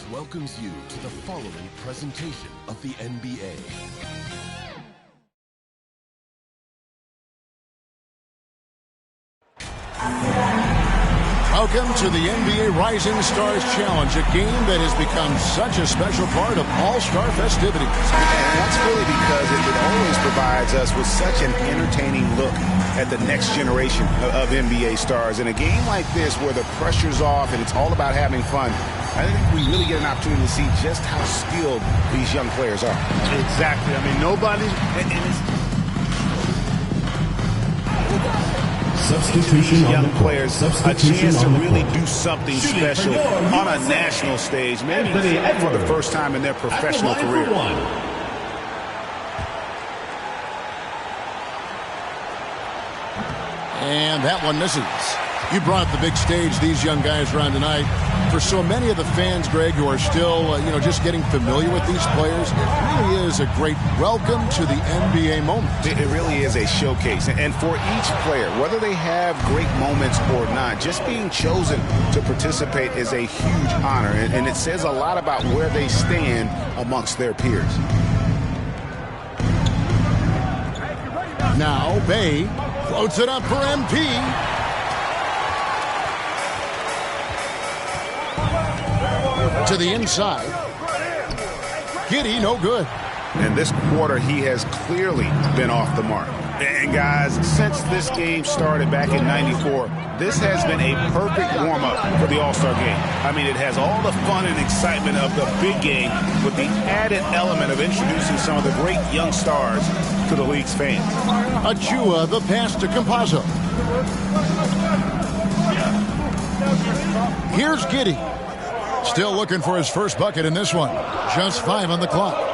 Sports welcomes you to the following presentation of the NBA. Welcome to the NBA Rising Stars Challenge, a game that has become such a special part of all-star festivities. And that's really because it always provides us with such an entertaining look at the next generation of NBA stars. In a game like this where the pressure's off and it's all about having fun, I think we really get an opportunity to see just how skilled these young players are. Exactly. I mean, nobody's... Substitution young players a chance to really do something special on a national stage, maybe for the first time in their professional career. And that one misses. You brought up the big stage these young guys are on tonight. For so many of the fans, Greg, who are still, just getting familiar with these players, it really is a great welcome to the NBA moment. It really is a showcase. And for each player, whether they have great moments or not, just being chosen to participate is a huge honor. And it says a lot about where they stand amongst their peers. Now, Bay floats it up for MP. To the inside. Giddey, no good. And this quarter, he has clearly been off the mark. And guys, since this game started back in '94, this has been a perfect warm-up for the All-Star game. I mean, it has all the fun and excitement of the big game with the added element of introducing some of the great young stars to the league's fans. Achua, the pass to Campazzo. Here's Giddey. Still looking for his first bucket in this one. Just 5 on the clock.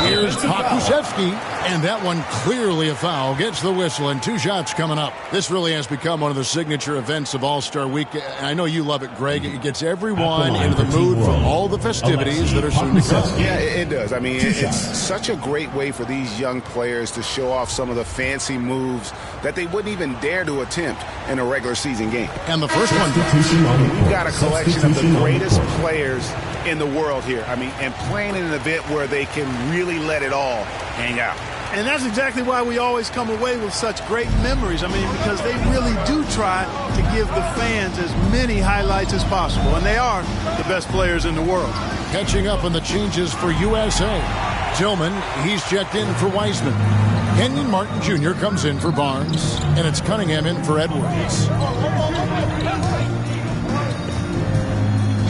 Here's Pokusevski, and that one clearly a foul. Gets the whistle, and 2 shots coming up. This really has become one of the signature events of All-Star Week. I know you love it, Greg. It gets everyone into the mood for all the festivities that are soon to come. Yeah, it does. I mean, it's such a great way for these young players to show off some of the fancy moves that they wouldn't even dare to attempt in a regular season game. And the first one. We've got a collection of the greatest players in the world here. I mean, and playing in an event where they can really let it all hang out. And that's exactly why we always come away with such great memories. I mean, because they really do try to give the fans as many highlights as possible. And they are the best players in the world. Catching up on the changes for USA. Tillman, he's checked in for Wiseman. Kenyon Martin Jr. comes in for Barnes. And it's Cunningham in for Edwards.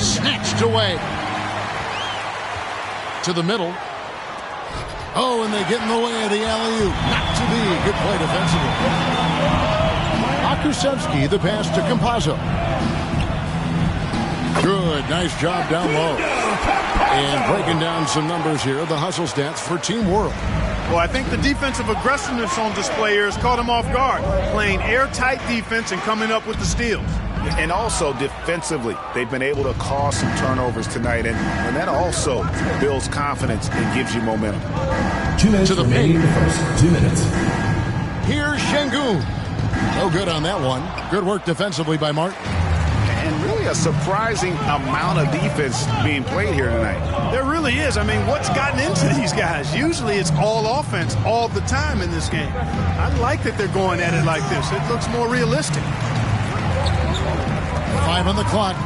Snatched away. To the middle. Oh, and they get in the way of the alley-oop. Not to be. Good play defensively. Pokusevski, the pass to Campazzo. Good. Nice job down low. And breaking down some numbers here, the hustle stats for Team World. Well, I think the defensive aggressiveness on display here has caught him off guard. Playing airtight defense and coming up with the steals. And also defensively, they've been able to cause some turnovers tonight, and that also builds confidence and gives you momentum. 2 minutes to the remaining in the first 2 minutes. Here's Şengün. No good on that one. Good work defensively by Martin. And really a surprising amount of defense being played here tonight. There really is. I mean, what's gotten into these guys? Usually it's all offense all the time in this game. I like that they're going at it like this. It looks more realistic. 5 on the clock.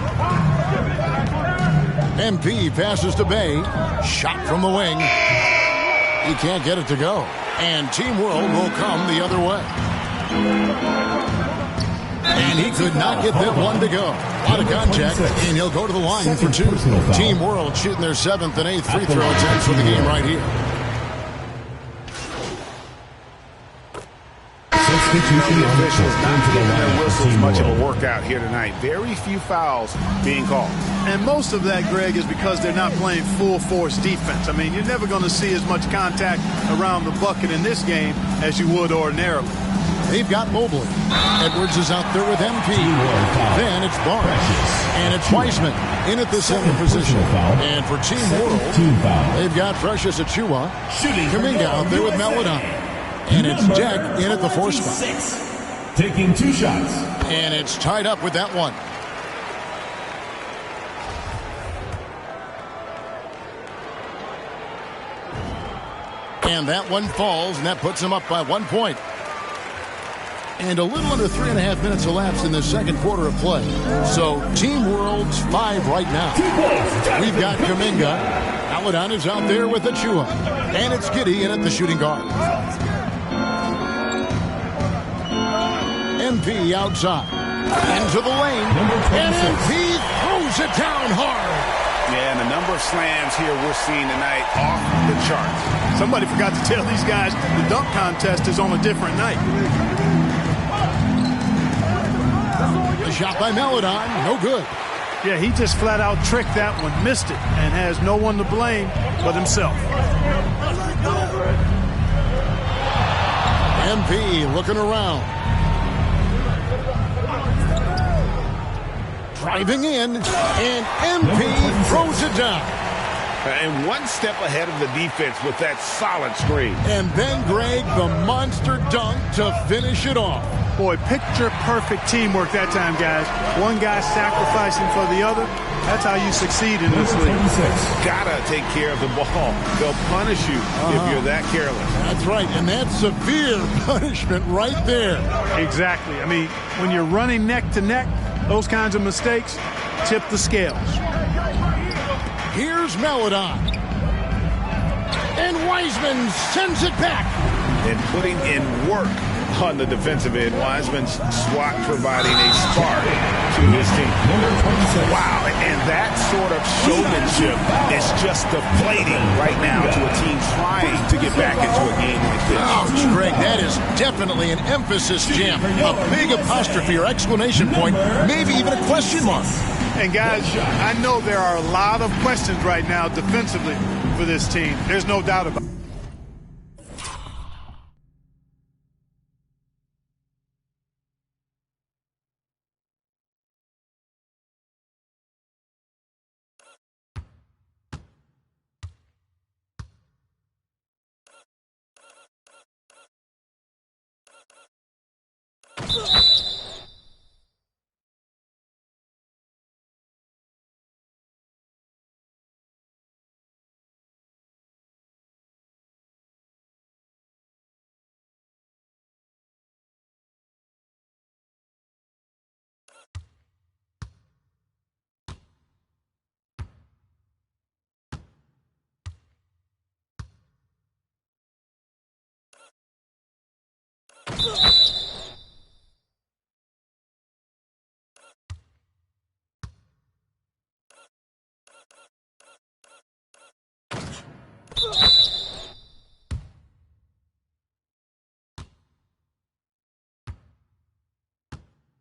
MP passes to Bay. Shot from the wing. He can't get it to go. And Team World will come the other way. And he could not get that one to go. A lot of contact, and he'll go to the line for 2. Team World shooting their 7th and 8th free throw attempts for the game right here. The officials not giving their whistles much of a workout here tonight. Very few fouls being called. And most of that, Greg, is because they're not playing full force defense. I mean, you're never going to see as much contact around the bucket in this game as you would ordinarily. They've got Mobley. Edwards is out there with MP. Then it's Barnes. And it's Wiseman in at the center position. And for Team World, they've got Precious Achua. Kuminga out there with Maladon. And it's Deck in at the 4 spot. Taking 2 shots. And it's tied up with that one. And that one falls, and that puts them up by 1 point. And a little under 3.5 minutes elapsed in the second quarter of play. So Team World's 5 right now. We've got Kuminga. Paladon is out there with Achua. And it's Giddey in at the shooting guard. MP outside. Into the lane. And MP throws it down hard. Yeah, and the number of slams here we're seeing tonight off the charts. Somebody forgot to tell these guys the dunk contest is on a different night. The shot by Paladon, no good. Yeah, he just flat out tricked that one, missed it, and has no one to blame but himself. MP looking around. Driving in, and MP throws it down. And one step ahead of the defense with that solid screen. And then, Greg, the monster dunk to finish it off. Boy, picture-perfect teamwork that time, guys. One guy sacrificing for the other. That's how you succeed in this league. Gotta take care of the ball. They'll punish you if you're that careless. That's right, and that's severe punishment right there. Exactly. I mean, when you're running neck to neck, those kinds of mistakes tip the scales. Here's Paladon. And Wiseman sends it back. And putting in work on the defensive end. Wiseman's swat providing a spark to his team. Wow, and that sort of showmanship is just deflating right now to a team trying to get back into a game like this. Ouch, Greg, that is definitely an emphasis jam. A big apostrophe or exclamation point, maybe even a question mark. And guys, I know there are a lot of questions right now defensively for this team. There's no doubt about it.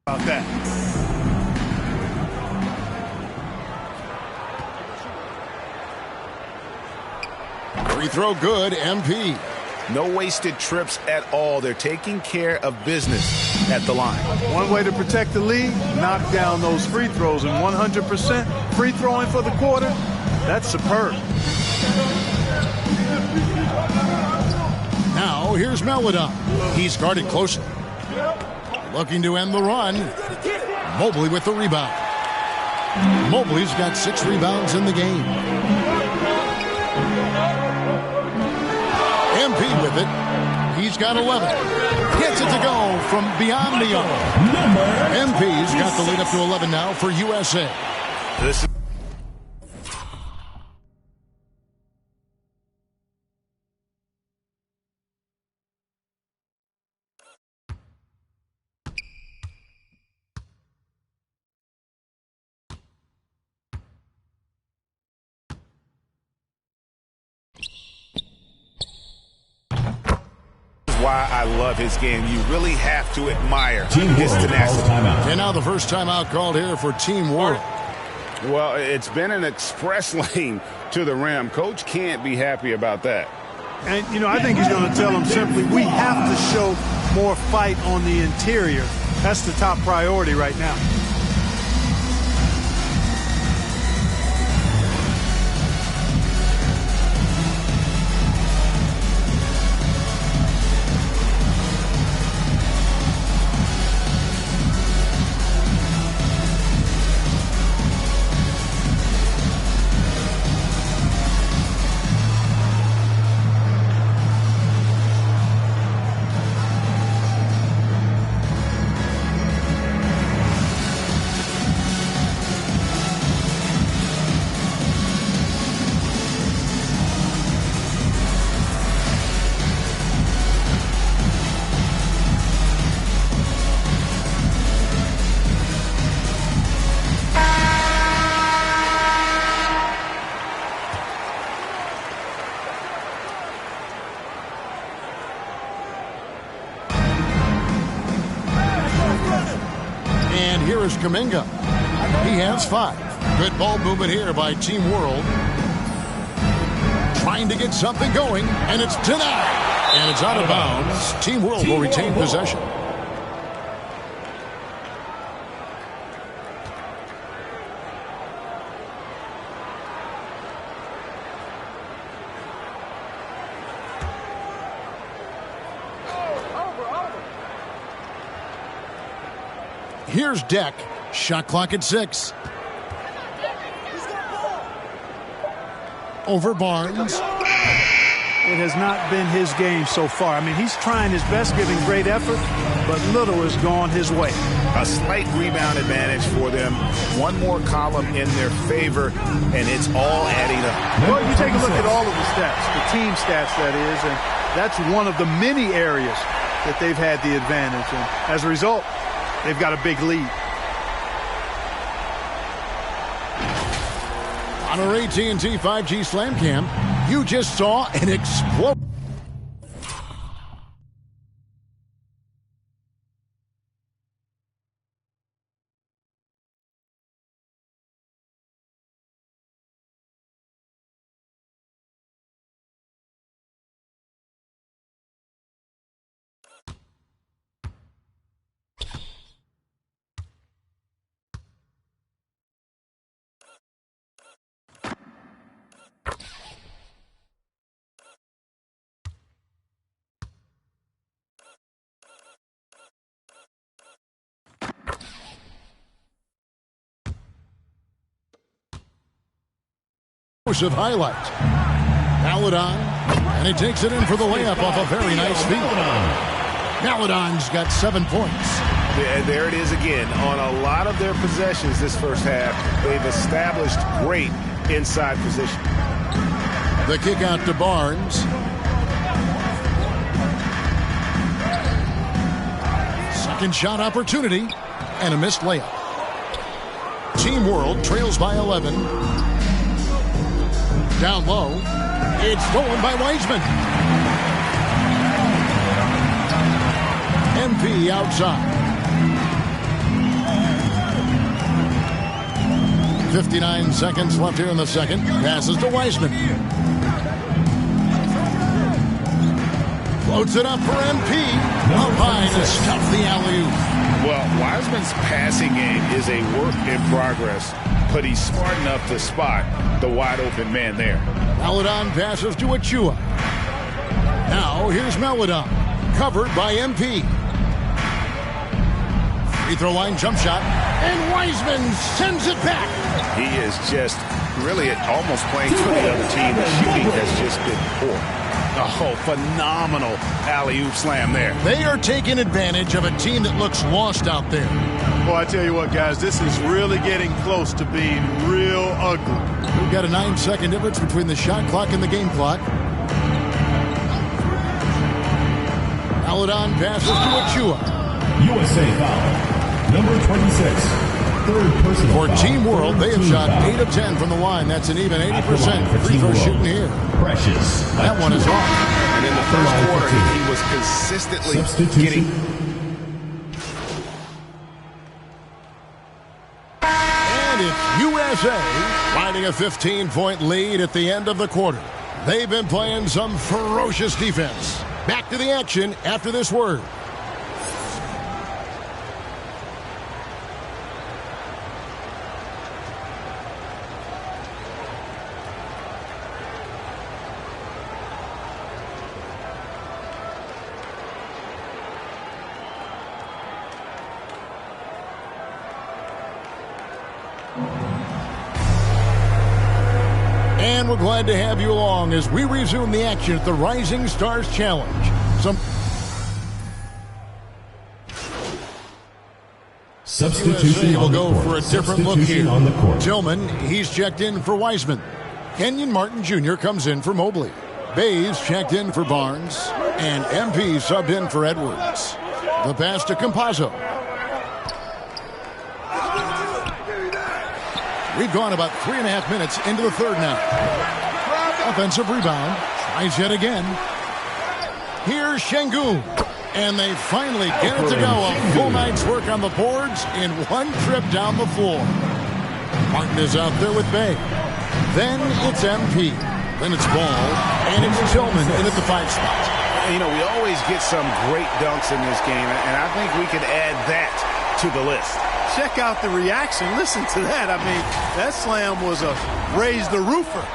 About that. Free throw good, MP. No wasted trips at all. They're taking care of business at the line. One way to protect the lead, knock down those free throws, and 100% free throwing for the quarter, that's superb. Now, here's Paladon. He's guarded closely. Looking to end the run. Mobley with the rebound. Mobley's got 6 rebounds in the game. MP with it. He's got 11. Gets it to go from beyond the arc. MP's got the lead up to 11 now for USA. This is why I love his game. You really have to admire his tenacity. And now the first timeout called here for Team World. Well, it's been an express lane to the rim. Coach can't be happy about that. And, you know, I think he's going to tell them simply, we have to show more fight on the interior. That's the top priority right now. is Kuminga. He has 5. Good ball movement here by Team World. Trying to get something going, and it's denied. And it's out of bounds. Team World will retain possession. Here's Deck. Shot clock at 6. Over Barnes. It has not been his game so far. I mean, he's trying his best, giving great effort, but little has gone his way. A slight rebound advantage for them. One more column in their favor, and it's all adding up. Well, you take a look at all of the stats, the team stats, that is, and that's one of the many areas that they've had the advantage. And as a result, they've got a big lead. On our AT&T 5G Slam Cam, you just saw an explosion. Of highlight. Maladon, and he takes it in for the layup off a very nice feed. Maladon's got 7 points. And there it is again. On a lot of their possessions this first half, they've established great inside position. The kick out to Barnes. Second shot opportunity, and a missed layup. Team World trails by 11. Down low. It's stolen by Wiseman. MP outside. 59 seconds left here in the second. Passes to Wiseman. Floats it up for MP. Up high to stuff the alley-oop. Well, Wiseman's passing game is a work in progress, but he's smart enough to spot the wide-open man there. Maladon passes to Achua. Now, here's Maladon, covered by MP. Free throw line jump shot, and Wiseman sends it back. He is just really almost playing for the other team. The shooting has just been poor. Oh, phenomenal alley-oop slam there. They are taking advantage of a team that looks lost out there. Well, I tell you what, guys, this is really getting close to being real ugly. We've got a 9-second difference between the shot clock and the game clock. Maladon passes to Achua. USA foul. Number 26. Third personal For foul. Team World, they have shot 8 of 10 from the line. That's an even 80% free throw shooting here. Precious. That one is off. And in the first quarter, he was consistently getting... And it's USA riding a 15-point lead at the end of the quarter. They've been playing some ferocious defense. Back to the action after this word. And we're glad to have you along as we resume the action at the Rising Stars Challenge. Substitution will go for a different look here. On the court. Tillman, he's checked in for Wiseman. Kenyon Martin Jr. comes in for Mobley. Bays checked in for Barnes. And MP subbed in for Edwards. The pass to Campazzo. We've gone about 3.5 minutes into the third now. Offensive rebound. Tries yet again. Here's Şengün. And they finally get it to go. A full night's work on the boards in one trip down the floor. Martin is out there with Bay. Then it's MP. Then it's Ball. And it's Tillman in at the 5 spot. You know, we always get some great dunks in this game, and I think we could add that to the list. Check out the reaction. Listen to that. I mean, that slam was a raise the roofer.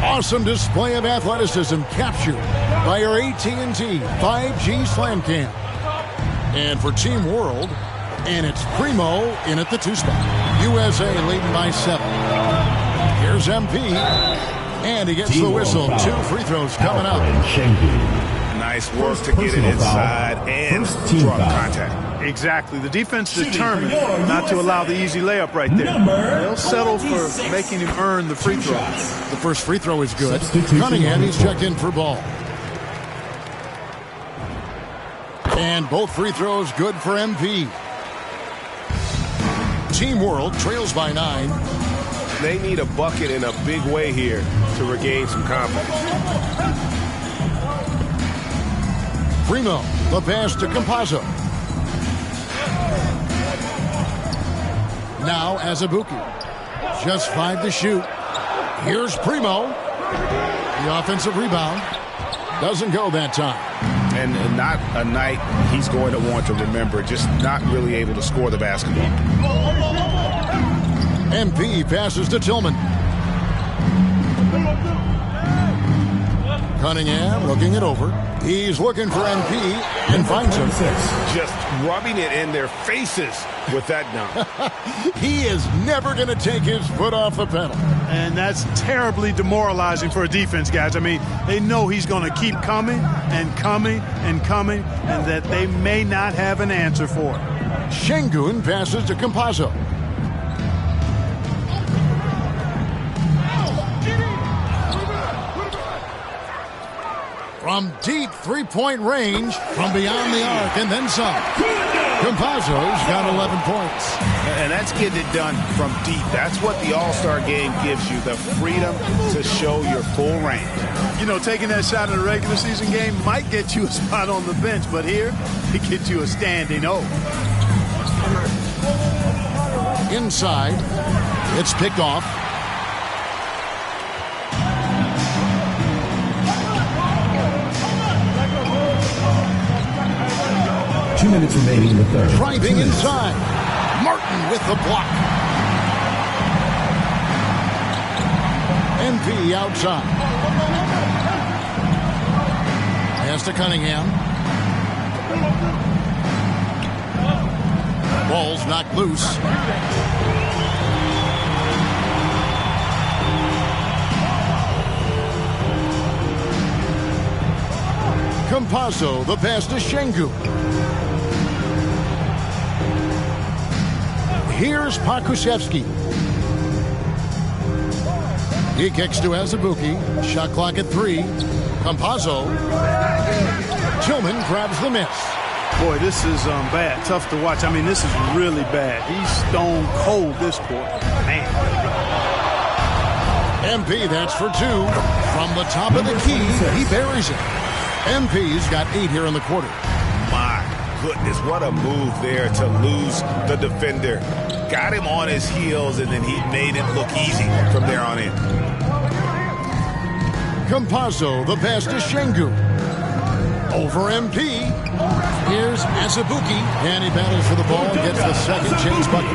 Awesome display of athleticism captured by our AT&T 5G Slam Cam. And for Team World, and it's Primo in at the 2 spot. USA leading by 7. Here's MP, and he gets the whistle. 2 free throws coming up. Nice work to get it inside and draw the contact. Exactly. The defense determined not to allow the easy layup right there. They'll settle for making him earn the free throw. The first free throw is good. Cunningham, he's checked in for Ball. And both free throws good for MP. Team World trails by 9. They need a bucket in a big way here to regain some confidence. Primo, the pass to Campazzo. Now Azubuike. Just 5 to shoot. Here's Primo. The offensive rebound. Doesn't go that time. And not a night he's going to want to remember. Just not really able to score the basketball. MP passes to Tillman. Cunningham looking it over. He's looking for MP and finds him. Just rubbing it in their faces with that dunk. He is never going to take his foot off the pedal. And that's terribly demoralizing for a defense, guys. I mean, they know he's going to keep coming and coming and coming, and that they may not have an answer for it. Şengün passes to Campazzo. From deep three-point range, from beyond the arc, and then some. Campazzo's got 11 points. And that's getting it done from deep. That's what the All-Star game gives you, the freedom to show your full range. You know, taking that shot in a regular season game might get you a spot on the bench, but here, it gets you a standing O. Inside, it's picked off. Two minutes remaining in the third. Driving inside. Martin with the block. MP outside. Pass to Cunningham. Ball's knocked loose. Campazzo, the pass to Şengün. Here's Pakusevski. He kicks to Azubuike. Shot clock at 3. Campazzo. Tillman grabs the miss. Boy, this is bad. Tough to watch. I mean, this is really bad. He's stone cold this quarter. Man. MP, that's for 2. From the top of the key, he buries it. MP's got 8 here in the quarter. My goodness, what a move there to lose the defender. Got him on his heels, and then he made it look easy from there on in. Campazzo, the pass to Şengün. Over MP. Here's Azubuike, and he battles for the ball and gets the second chance bucket.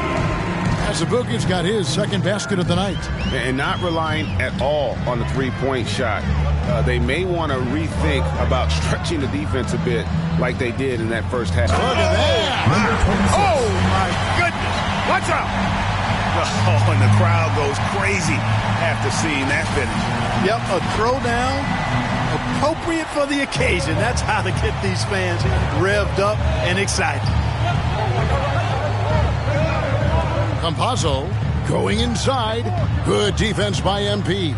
Azubuike's got his second basket of the night. And not relying at all on the three-point shot. They may want to rethink about stretching the defense a bit like they did in that first half. Look at that. Oh, my goodness. Watch out. Oh, and the crowd goes crazy after seeing that finish. Yep, a throwdown appropriate for the occasion. That's how to get these fans revved up and excited. Campazzo going inside. Good defense by MP.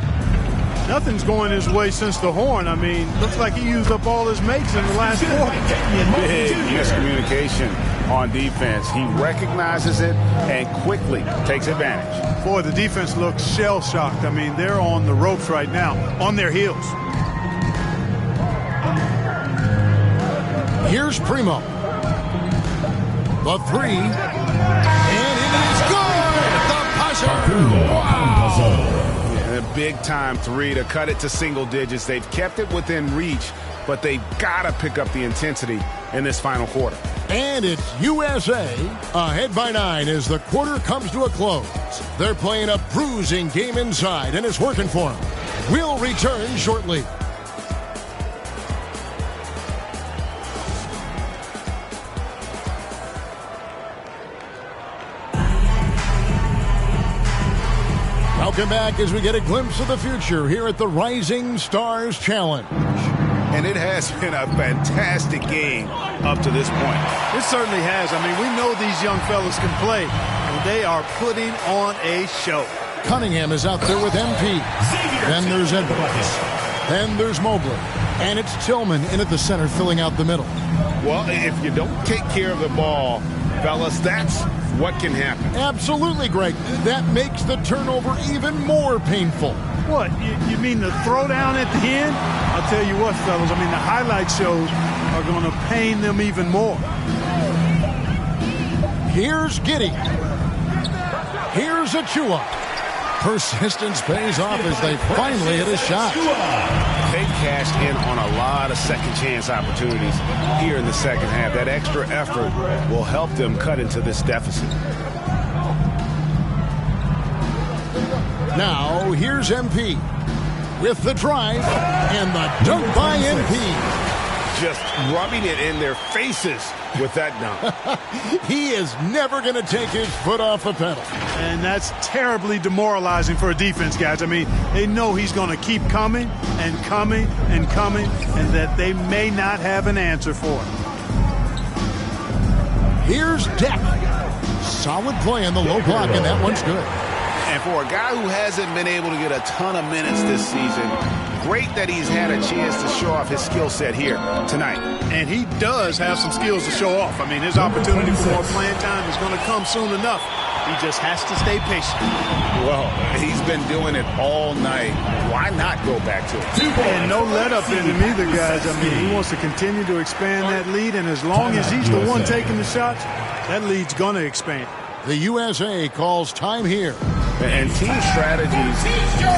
Nothing's going his way since the horn. I mean, looks like he used up all his mates in the last quarter. Big miscommunication on defense. He recognizes it and quickly takes advantage. Boy, the defense looks shell-shocked. I mean, they're on the ropes right now, on their heels. Here's Primo. The three. And it is good. The buzzer. Wow. And a big-time three to cut it to single digits. They've kept it within reach, but they've got to pick up the intensity in this final quarter. And it's USA ahead by 9 as the quarter comes to a close. They're playing a bruising game inside, and it's working for them. We'll return shortly. Welcome back as we get a glimpse of the future here at the Rising Stars Challenge. And it has been a fantastic game up to this point. It certainly has. I mean, we know these young fellas can play, and they are putting on a show. Cunningham is out there with MP. Then there's Edwards. Then there's Mobley. And it's Tillman in at the center filling out the middle. Well, if you don't take care of the ball, fellas, that's what can happen. Absolutely, Greg. That makes the turnover even more painful. What, you mean the throwdown at the end? I'll tell you what, fellas, I mean, the highlight shows are going to pain them even more. Here's Giddey. Here's Achua. Persistence pays off as they finally hit a shot. They cashed in on a lot of second chance opportunities here in the second half. That extra effort will help them cut into this deficit. Now, here's MP with the drive and the dunk by MP. Just rubbing it in their faces with that dunk. He is never going to take his foot off the pedal. And that's terribly demoralizing for a defense, guys. I mean, they know he's going to keep coming and coming and coming, and that they may not have an answer for it. Here's Deck. Solid play on the low block, and that one's good. And for a guy who hasn't been able to get a ton of minutes this season, great that he's had a chance to show off his skill set here tonight. And he does have some skills to show off. I mean, his opportunity for more playing time is going to come soon enough. He just has to stay patient. Well, he's been doing it all night. Why not go back to it? And no let up in him either, guys. I mean, he wants to continue to expand that lead, and as long as he's the one taking the shots, that lead's going to expand. The USA calls time here. And team strategies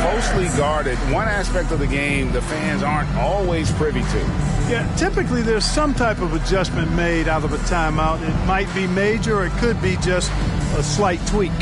closely guarded. One aspect of the game the fans aren't always privy to. Yeah, typically there's some type of adjustment made out of a timeout. It might be major, or it could be just a slight tweak.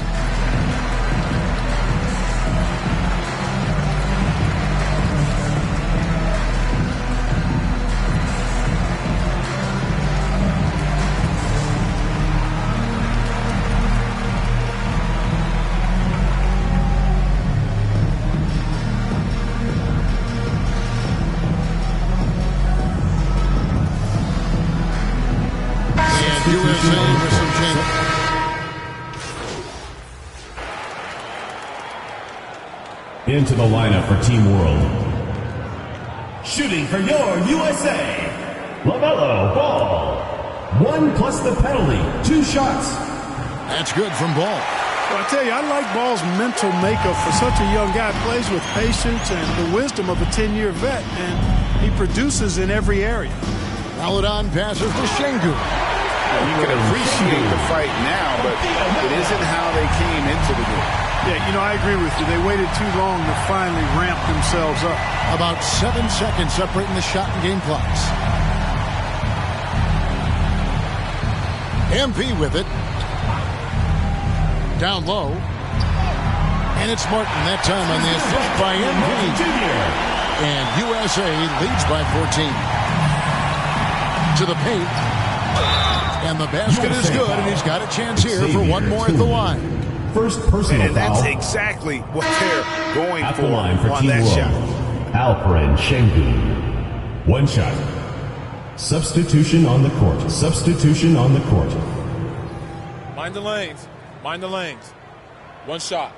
Into the lineup for Team World. Shooting for your USA, LaMelo Ball. 1 plus the penalty, 2 shots. That's good from Ball. Well, I tell you, I like Ball's mental makeup for such a young guy. Plays with patience and the wisdom of a 10-year vet, and he produces in every area. Paladon passes to Şengün. You can appreciate the fight now, but it isn't how they came into the game. Yeah, you know, I agree with you. They waited too long to finally ramp themselves up. About 7 seconds separating the shot and game clocks. MP with it. Down low. And it's Martin that time on the assist by MP. And USA leads by 14. To the paint. And the basket is good, and he's got a chance here for one more at the line. First personal and foul. that's exactly what they're going at for the line for on Team that World. shot. Alperen Şengün. 1 shot. Substitution on the court. Substitution on the court. Mind the lanes. Mind the lanes. 1 shot.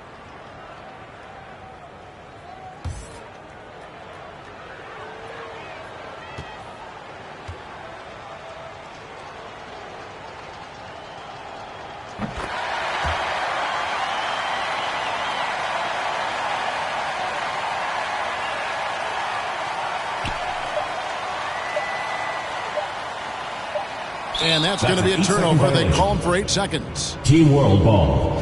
And that's going to be a turnover. They call him for 8 seconds. Team World ball.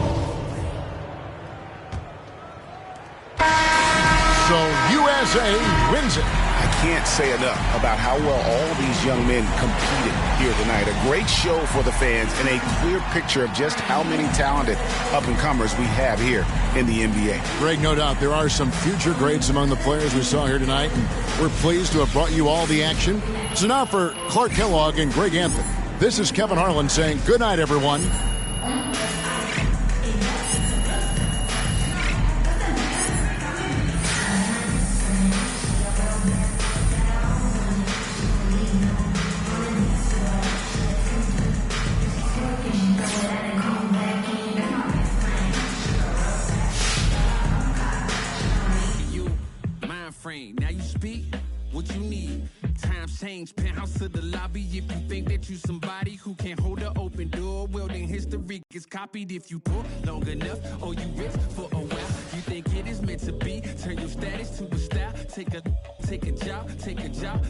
So USA wins it. I can't say enough about how well all these young men competed here tonight. A great show for the fans and a clear picture of just how many talented up-and-comers we have here in the NBA. Greg, no doubt there are some future greats among the players we saw here tonight, and we're pleased to have brought you all the action. So now for Clark Kellogg and Greg Anthony, this is Kevin Harlan saying good night, everyone. Now you speak what you need. Times change, penthouse to the lobby. If you think that you somebody who can't hold an open door, well then history gets copied. If you talk long enough or you rich for a while, you think it is meant to be. Turn your status to a style. Take a job.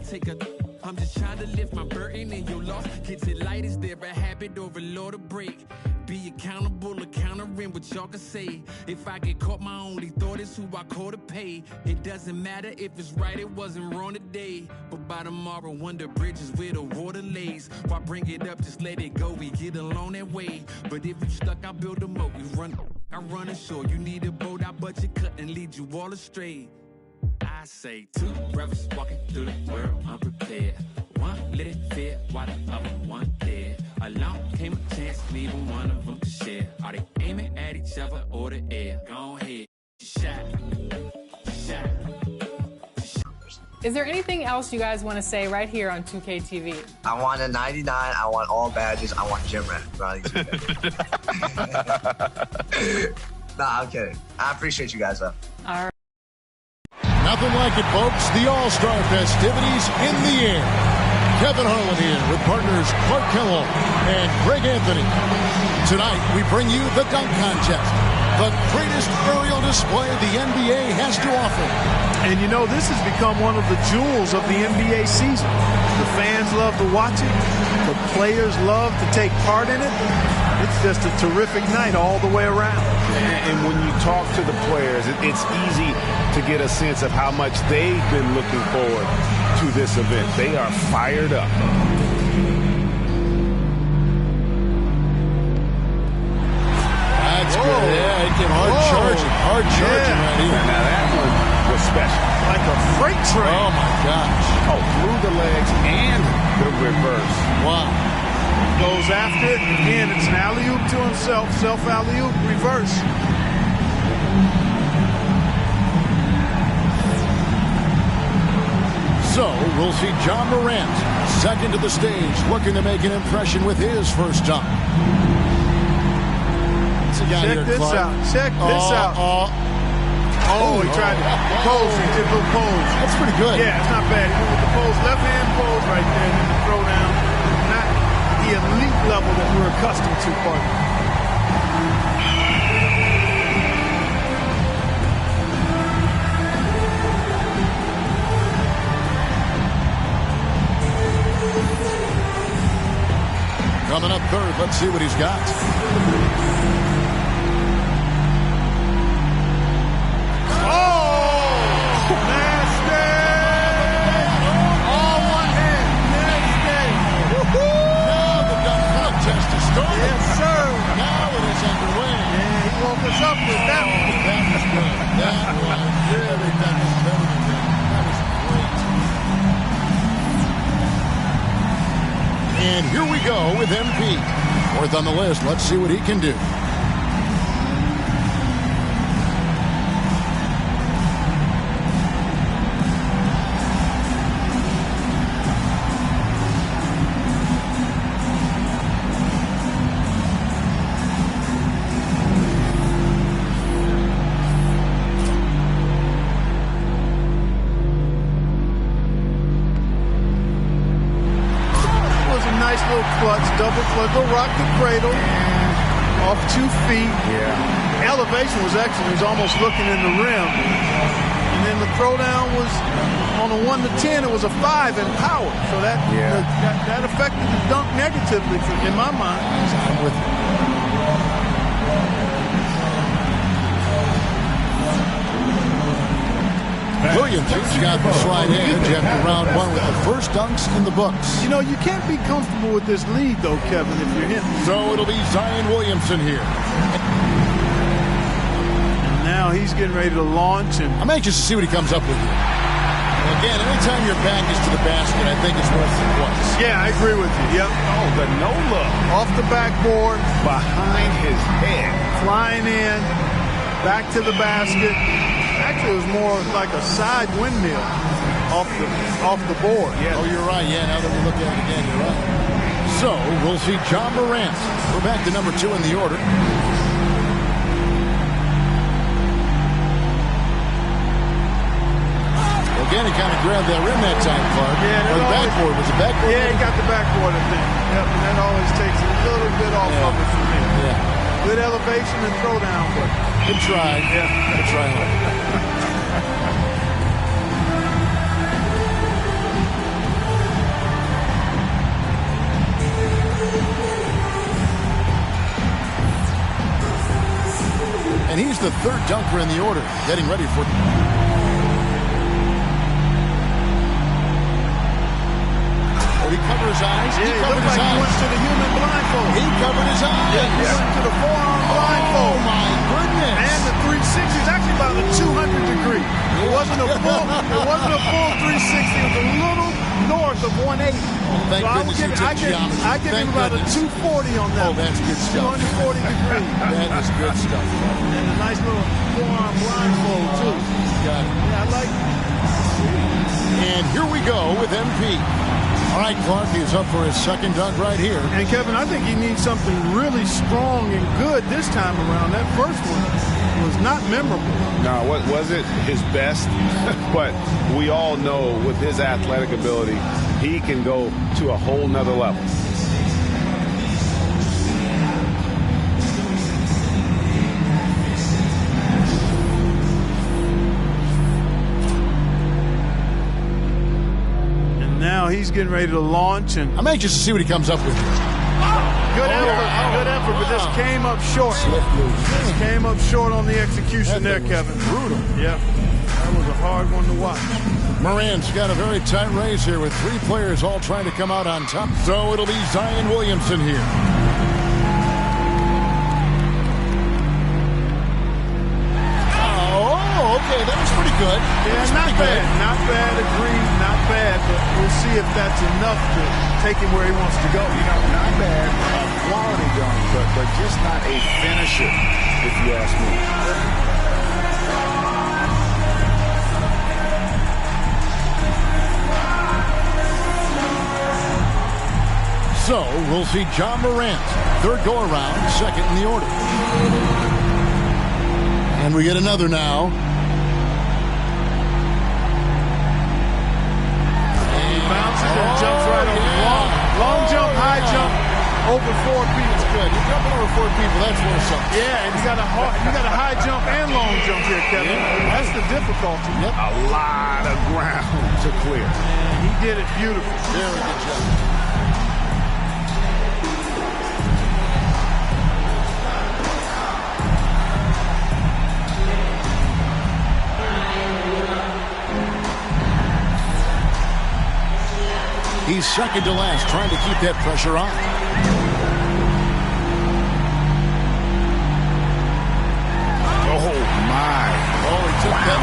I'm just trying to lift my burden and your loss gets it light. Is there a habit or a law to break? Be accountable, countering what y'all can say. If I get caught, my only thought is who I call to pay. It doesn't matter if it's right, it wasn't wrong today. But by tomorrow, wonder bridges where the water lays. Why bring it up, just let it go, we get along that way. But if you stuck, I build a moat, I run ashore. You need a boat, I budget cut and lead you all astray. I say 2 brothers walking through the world unprepared. One let it fear while the other one dead. Along came a chance, neither one of them to share. Are they aiming at each other or the air? Go ahead, shot. Is there anything else you guys want to say right here on 2K TV? I want a 99. I want all badges. I want gym rat. Nah, I'm kidding. I appreciate you guys, though. All right. Nothing like it, folks. The All-Star festivities in the air. Kevin Harlan here with partners Clark Kellogg and Greg Anthony. Tonight, we bring you the dunk contest, the greatest aerial display the NBA has to offer. And you know, this has become one of the jewels of the NBA season. The fans love to watch it. The players love to take part in it. It's just a terrific night all the way around. And when you talk to the players, it's easy to get a sense of how much they've been looking forward to this event. They are fired up. That's good. Yeah, it came hard charging right here. Now that one was special. Like a freight train. Oh, my gosh. Oh, through the legs and the reverse. Wow. Goes after it. Again, it's an alley-oop to himself. Self-alley-oop, reverse. So, we'll see John Morant, second to the stage, looking to make an impression with his first dunk. Check this out. Check this out. He tried to pose. He did a little pose. That's pretty good. Yeah, it's not bad. He went with the pose. Left hand pose right there. And then the throw down. Not the elite level that we're accustomed to, partner. Coming up third, let's see what he's got. Yes, sir. Now it is underway. Yeah, he woke us up with that one. That was good. That was really demonstrated. That was great. And here we go with MP. Fourth on the list. Let's see what he can do. Double clutch, go rock the cradle, off 2 feet. Yeah. Elevation was excellent. He was almost looking in the rim. And then the throwdown was on a 1 to 10, it was a 5 in power. So that affected the dunk negatively in my mind. I'm with you. Williamson's got the slight edge after round 1 with the first dunks in the books. You know, you can't be comfortable with this lead, though, Kevin, if you're him. So it'll be Zion Williamson here. And now he's getting ready to launch. And I'm anxious to see what he comes up with here. Again, anytime your back is to the basket, I think it's worth the points. Yeah, I agree with you. Yep. Oh, the no-look. Off the backboard. Behind his head. Flying in. Back to the basket. Actually, it was more like a side windmill off the board. Yeah. Oh, you're right. Yeah, now that we look at it again, you're right. So, we'll see John Morant. We're back to number 2 in the order. Again, he kind of grabbed that rim that time, Clark. Yeah, or the backboard. Was it backboard? Yeah, he got the backboard, I think. Yep, and that always takes a little bit off of it for me. Yeah. Good elevation and throwdown, but good try. Yeah. Good try. And he's the third dunker in the order, getting ready for... He covered his eyes. Yeah, he covered his like eyes. He went to the human blindfold. He covered his eyes. Yeah, he went to the forearm blindfold. Oh, my goodness. And the 360 is actually about a 200 degree. It wasn't a full 360. It was a little north of 180. Oh, thank goodness you took geometry. I give him about a 240 on that. Oh, that's good stuff. 240 degrees. That is good stuff. And a nice little forearm blindfold, too. Got it. Yeah, I like it. And here we go with MP. All right, Clark, he's up for his second dunk right here. And, Kevin, I think he needs something really strong and good this time around. That first one was not memorable. No, what was it? His best? But we all know with his athletic ability, he can go to a whole nother level. Now he's getting ready to launch, and I'm anxious to see what he comes up with. Good effort, but just came up short. Just came up short on the execution there, Kevin. Brutal. Yeah, that was a hard one to watch. Morant's got a very tight race here with 3 players all trying to come out on top. So it'll be Zion Williamson here. Oh, okay, that was pretty good. Yeah, not bad. Not bad, agreed, not bad, but we'll see if that's enough to take him where he wants to go. You know, not bad, quality dunk, but just not a finisher, if you ask me. So we'll see John Morant, third go around, second in the order. And we get another now. He bounces and jumps right over. Long jump, high jump, over 4 people. That's good. You're jumping over 4 people. That's worth something. Yeah, and you got a high jump and long jump here, Kevin. Yeah. That's the difficulty. Yep. A lot of ground to clear. And he did it beautifully. Very good job. He's second to last, trying to keep that pressure on. Oh, my. Oh, he took that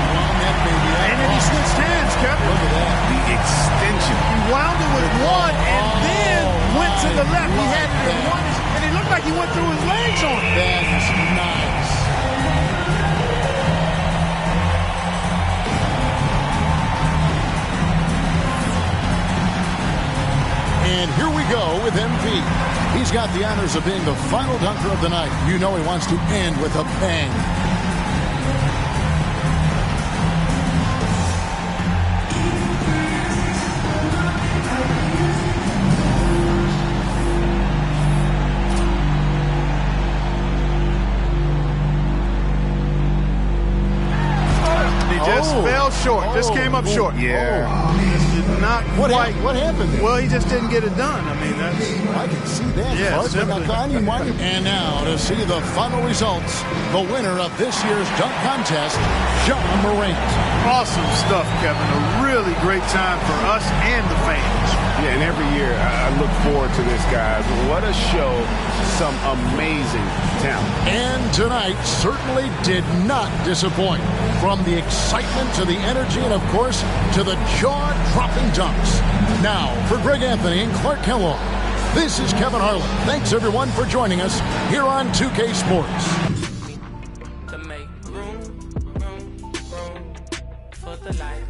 that baby out. And then he switched hands, Kevin. Look at that. The extension. He wound it with one and then went to the left. He had it in one, and it looked like he went through his legs on it. That is nice. And here we go with MP. He's got the honors of being the final dunker of the night. You know he wants to end with a bang. he just fell short. Just came up short. Yeah. Just did not quite. What happened there? Well, he just didn't get it done. I mean, that's. I can see that. Yeah, And now to see the final results, the winner of this year's dunk contest, John Morant. Awesome stuff, Kevin. A really great time for us and the fans. Yeah, and every year I look forward to this, guys. What a show. Some amazing talent. And tonight certainly did not disappoint. From the excitement to the energy and, of course, to the jaw-dropping dunks. Now, for Greg Anthony and Clark Kellogg, this is Kevin Harlan. Thanks, everyone, for joining us here on 2K Sports. To make room for the light.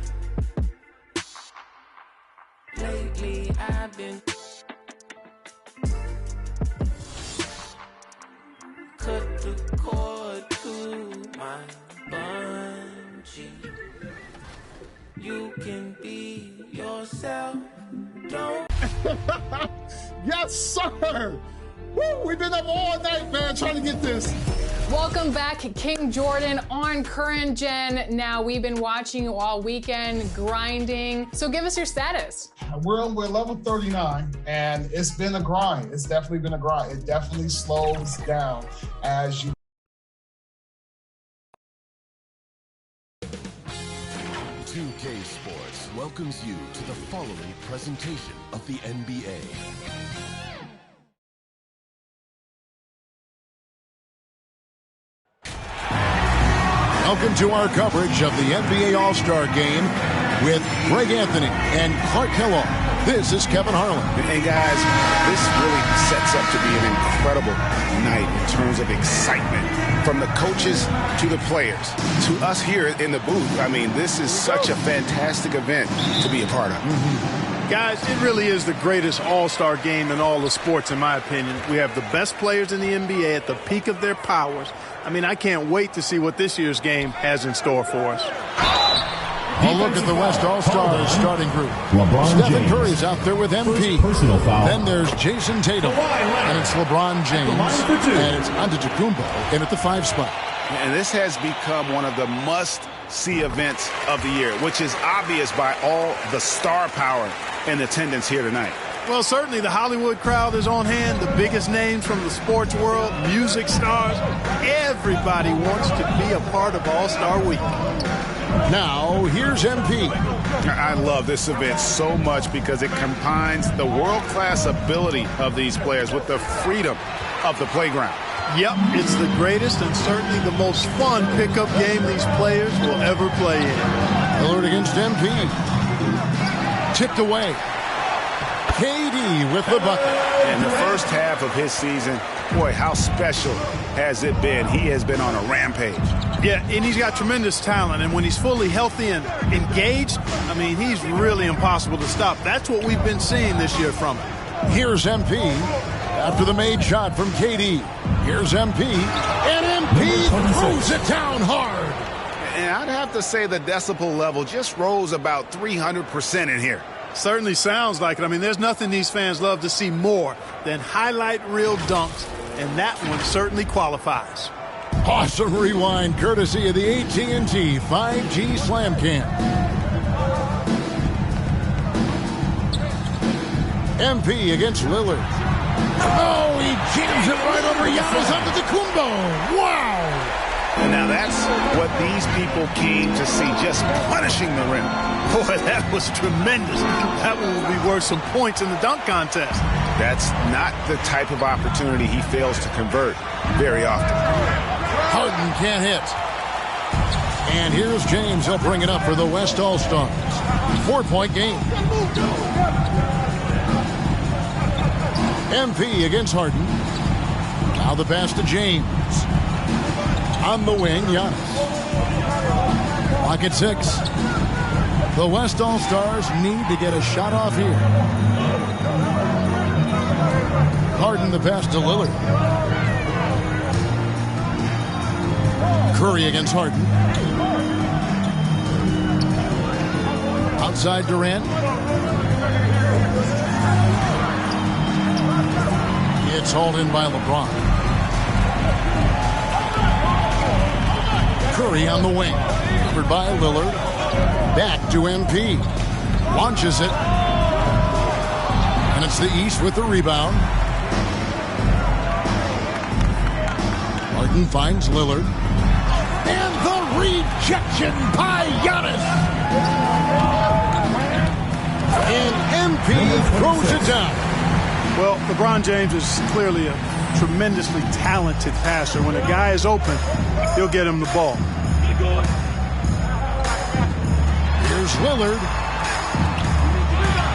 Lately I've been cut the cord to my bungee. You can be yourself. Don't. Yes, sir. Woo, we've been up all night, man, trying to get this. Welcome back, King Jordan on Current Gen. Now, we've been watching you all weekend, grinding. So give us your status. We're level 39, and it's been a grind. It's definitely been a grind. It definitely slows down as you. 2K Sports welcomes you to the following presentation of the NBA. Welcome to our coverage of the NBA All-Star Game with Greg Anthony and Clark Kellogg. This is Kevin Harlan. And guys, this really sets up to be an incredible night in terms of excitement from the coaches to the players to us here in the booth. I mean, this is such a fantastic event to be a part of. Guys, it really is the greatest all-star game in all the sports, in my opinion. We have the best players in the NBA at the peak of their powers. I mean, I can't wait to see what this year's game has in store for us. A look at the West All-Stars starting group. Stephen Curry's out there with MP. Then there's Jason Tatum. And it's LeBron James. And it's Antetokounmpo in at the 5 spot. And this has become one of the must-see events of the year, which is obvious by all the star power in attendance here tonight. Well, certainly the Hollywood crowd is on hand. The biggest names from the sports world, music stars. Everybody wants to be a part of All-Star Week. Now, here's MP. I love this event so much because it combines the world-class ability of these players with the freedom of the playground. Yep, it's the greatest and certainly the most fun pickup game these players will ever play in. Lillard against MP. Tipped away. KD with the bucket. In the first half of his season, boy, how special has it been? He has been on a rampage. Yeah, and he's got tremendous talent, and when he's fully healthy and engaged, I mean, he's really impossible to stop. That's what we've been seeing this year from him. Here's MP after the made shot from KD. Here's MP, and MP throws it down hard. And I'd have to say the decibel level just rose about 300% in here. Certainly sounds like it. I mean, there's nothing these fans love to see more than highlight reel dunks, and that one certainly qualifies. Awesome rewind courtesy of the AT&T 5G Slam Cam. MP against Lillard. Oh, he jams it right over Giannis Antetokounmpo. Wow! And now that's what these people came to see, just punishing the rim. Boy, that was tremendous. That one will be worth some points in the dunk contest. That's not the type of opportunity he fails to convert very often. Harden can't hit. And here's James. He'll bring it up for the West All-Stars. 4-point game. MP against Harden. Now the pass to James. On the wing, Giannis. Clock at 6. The West All-Stars need to get a shot off here. Harden the pass to Lillard. Curry against Harden. Outside Durant. It's hauled in by LeBron. Curry on the wing. Delivered by Lillard. Back to MP. Launches it. And it's the East with the rebound. Harden finds Lillard. And the rejection by Giannis. And MP throws it down. Well, LeBron James is clearly a tremendously talented passer. When a guy is open, he'll get him the ball. Here's Lillard.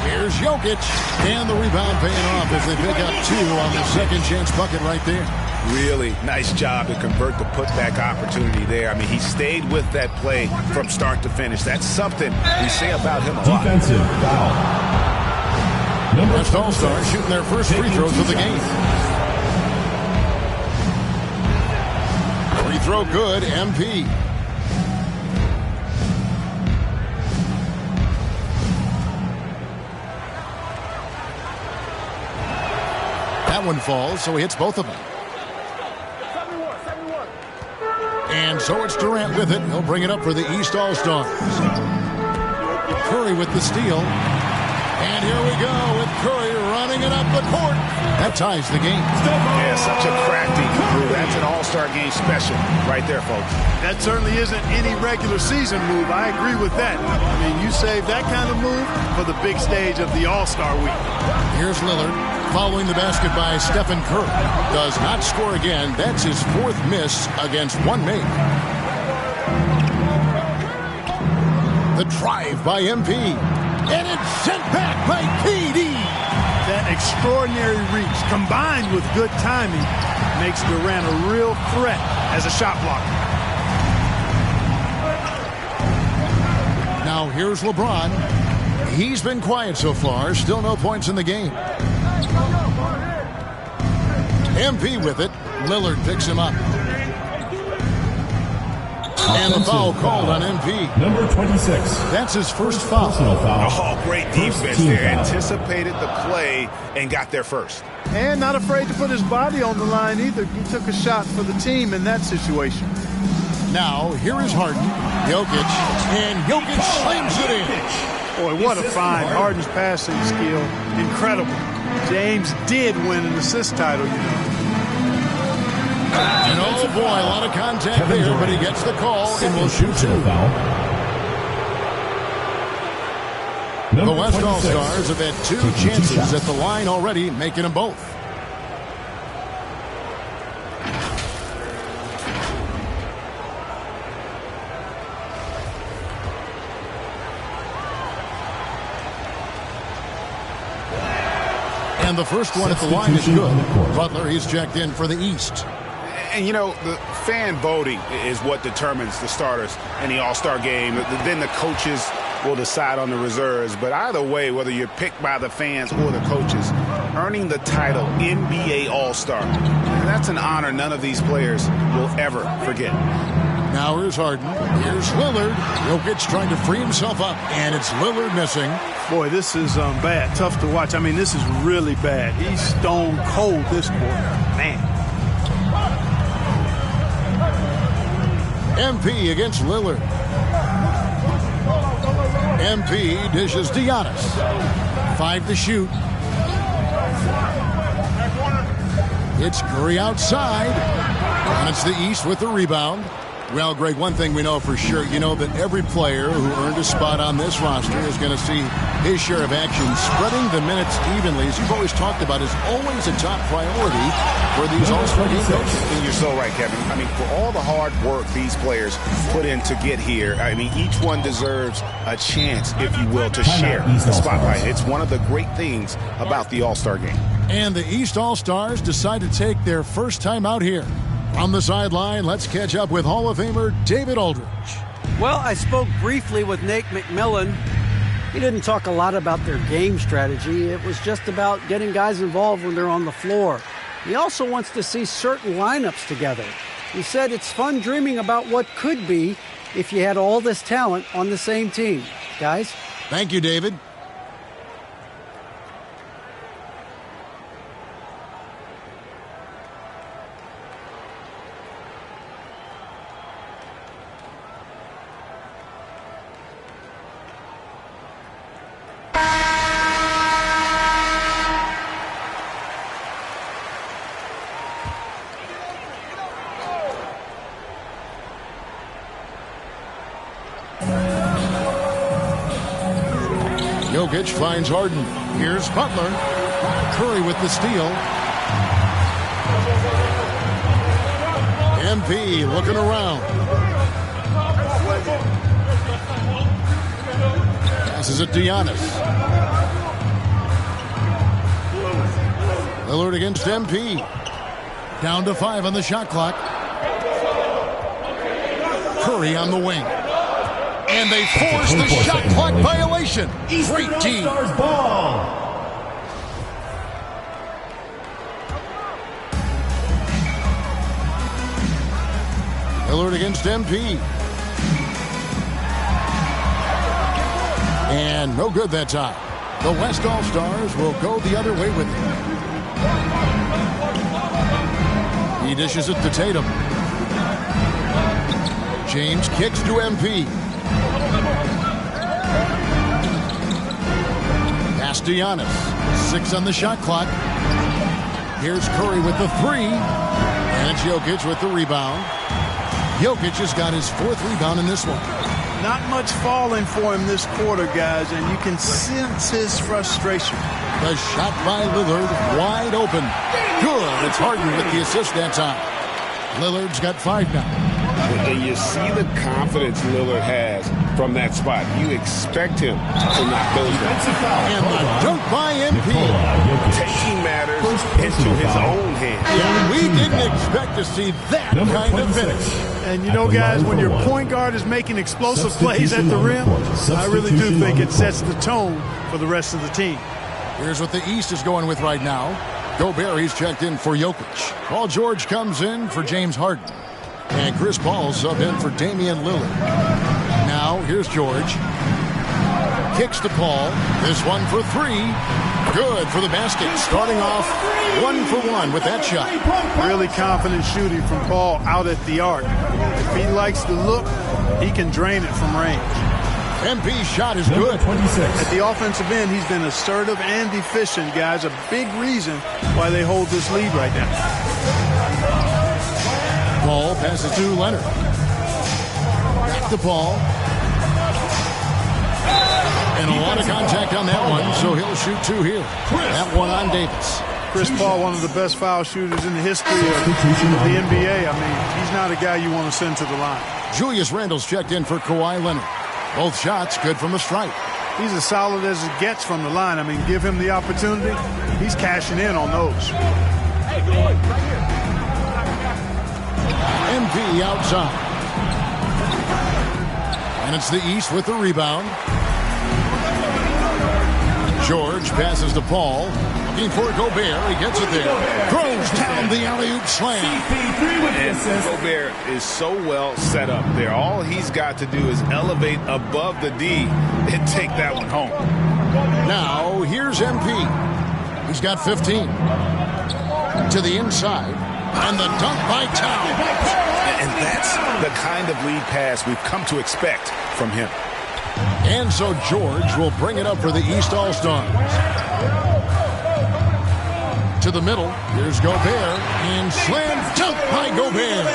Here's Jokic. And the rebound paying off as they pick up 2 on the second chance bucket right there. Really nice job to convert the putback opportunity there. I mean, he stayed with that play from start to finish. That's something we say about him a lot. Defensive foul. West All-Stars shooting their first free throws of the game. Free throw good, MP. That one falls, so he hits both of them. And so it's Durant with it. He'll bring it up for the East All-Stars. Curry with the steal. And here we go with Curry running it up the court. That ties the game. Yeah, such a crafty move. That's an all-star game special right there, folks. That certainly isn't any regular season move. I agree with that. I mean, you save that kind of move for the big stage of the All-Star week. Here's Lillard following the basket by Stephen Curry. Does not score again. That's his 4th miss against one make. The drive by MP. And it's sent back by KD. That extraordinary reach combined with good timing makes Durant a real threat as a shot blocker. Now here's LeBron. He's been quiet so far. Still no points in the game. MP with it. Lillard picks him up. And the foul called on MP. Number 26. That's his first foul. Oh, great defense there. Anticipated the play and got there first. And not afraid to put his body on the line either. He took a shot for the team in that situation. Now, here is Harden. Jokic. And Jokic slams it in. Boy, what a find. Harden's passing skill. Incredible. James did win an assist title, you know. And oh boy, a lot of contact there, but he gets the call and will shoot 2. The West All-Stars have had 2 chances at the line already, making them both. And the first one at the line is good. Butler, he's checked in for the East. And, you know, the fan voting is what determines the starters in the All-Star game. Then the coaches will decide on the reserves. But either way, whether you're picked by the fans or the coaches, earning the title NBA All-Star, that's an honor none of these players will ever forget. Now here's Harden. Here's Lillard. Jokic trying to free himself up, and it's Lillard missing. Boy, this is bad. Tough to watch. I mean, this is really bad. He's stone cold this quarter. Man. MP against Lillard. MP dishes to Giannis. 5 to shoot. It's Curry outside. And it's the East with the rebound. Well, Greg, one thing we know for sure, you know that every player who earned a spot on this roster is going to see his share of action. Spreading the minutes evenly, as you've always talked about, is always a top priority for these All-Star game coaches. And you're so right, Kevin. I mean, for all the hard work these players put in to get here, I mean, each one deserves a chance, if you will, to share the spotlight. It's one of the great things about the All-Star game. And the East All-Stars decide to take their first time out here. On the sideline, let's catch up with Hall of Famer David Aldridge. Well, I spoke briefly with Nate McMillan. He didn't talk a lot about their game strategy. It was just about getting guys involved when they're on the floor. He also wants to see certain lineups together. He said it's fun dreaming about what could be if you had all this talent on the same team. Guys? Thank you, David. Jokic finds Harden. Here's Butler. Curry with the steal. MP looking around. Passes it to Giannis. Lillard against MP. Down to 5 on the shot clock. Curry on the wing. And they force the shot clock violation. Great team. Lillard against MP. And no good that time. The West All-Stars will go the other way with it. He dishes it to Tatum. James kicks to MP. Pass to Giannis. 6 on the shot clock. Here's Curry with the 3. And it's Jokic with the rebound. Jokic has got his 4th rebound in this one. Not much falling for him this quarter, guys, and you can sense his frustration. The shot by Lillard, wide open. Good. It's Harden with the assist that time. Lillard's got 5 now. And you see the confidence Lillard has from that spot. You expect him to knock those down. And the dunk by MP. Taking matters into his own hands. Yeah, we didn't expect to see that kind of finish. And you know, guys, when your point guard is making explosive plays at the rim, I really do think it sets the tone for the rest of the team. Here's what the East is going with right now. Gobert, he's checked in for Jokic. Paul George comes in for James Harden. And Chris Paul sub in for Damian Lillard. Now, here's George. Kicks to Paul. This one for 3. Good for the basket. Starting off 1 for 1 with that shot. Really confident shooting from Paul out at the arc. If he likes the look, he can drain it from range. MP's shot is good. At the offensive end, he's been assertive and efficient, guys. A big reason why they hold this lead right now. Paul passes to Leonard. Back to Paul. And a lot of contact on that one, so he'll shoot 2 here. That one on Davis. Chris Paul, one of the best foul shooters in the history of the NBA. I mean, he's not a guy you want to send to the line. Julius Randle's checked in for Kawhi Leonard. Both shots good from the stripe. He's as solid as it gets from the line. I mean, give him the opportunity. He's cashing in on those. MP outside. And it's the East with the rebound. George passes to Paul. Looking for Gobert. He gets it there. Throws down the alley-oop slam. And Gobert is so well set up there. All he's got to do is elevate above the D and take that one home. Now, here's MP. He's got 15. To the inside. And the dunk by Towns. And that's the kind of lead pass we've come to expect from him. And so George will bring it up for the East All-Stars. To the middle. Here's Gobert. And slam dunk by Gobert.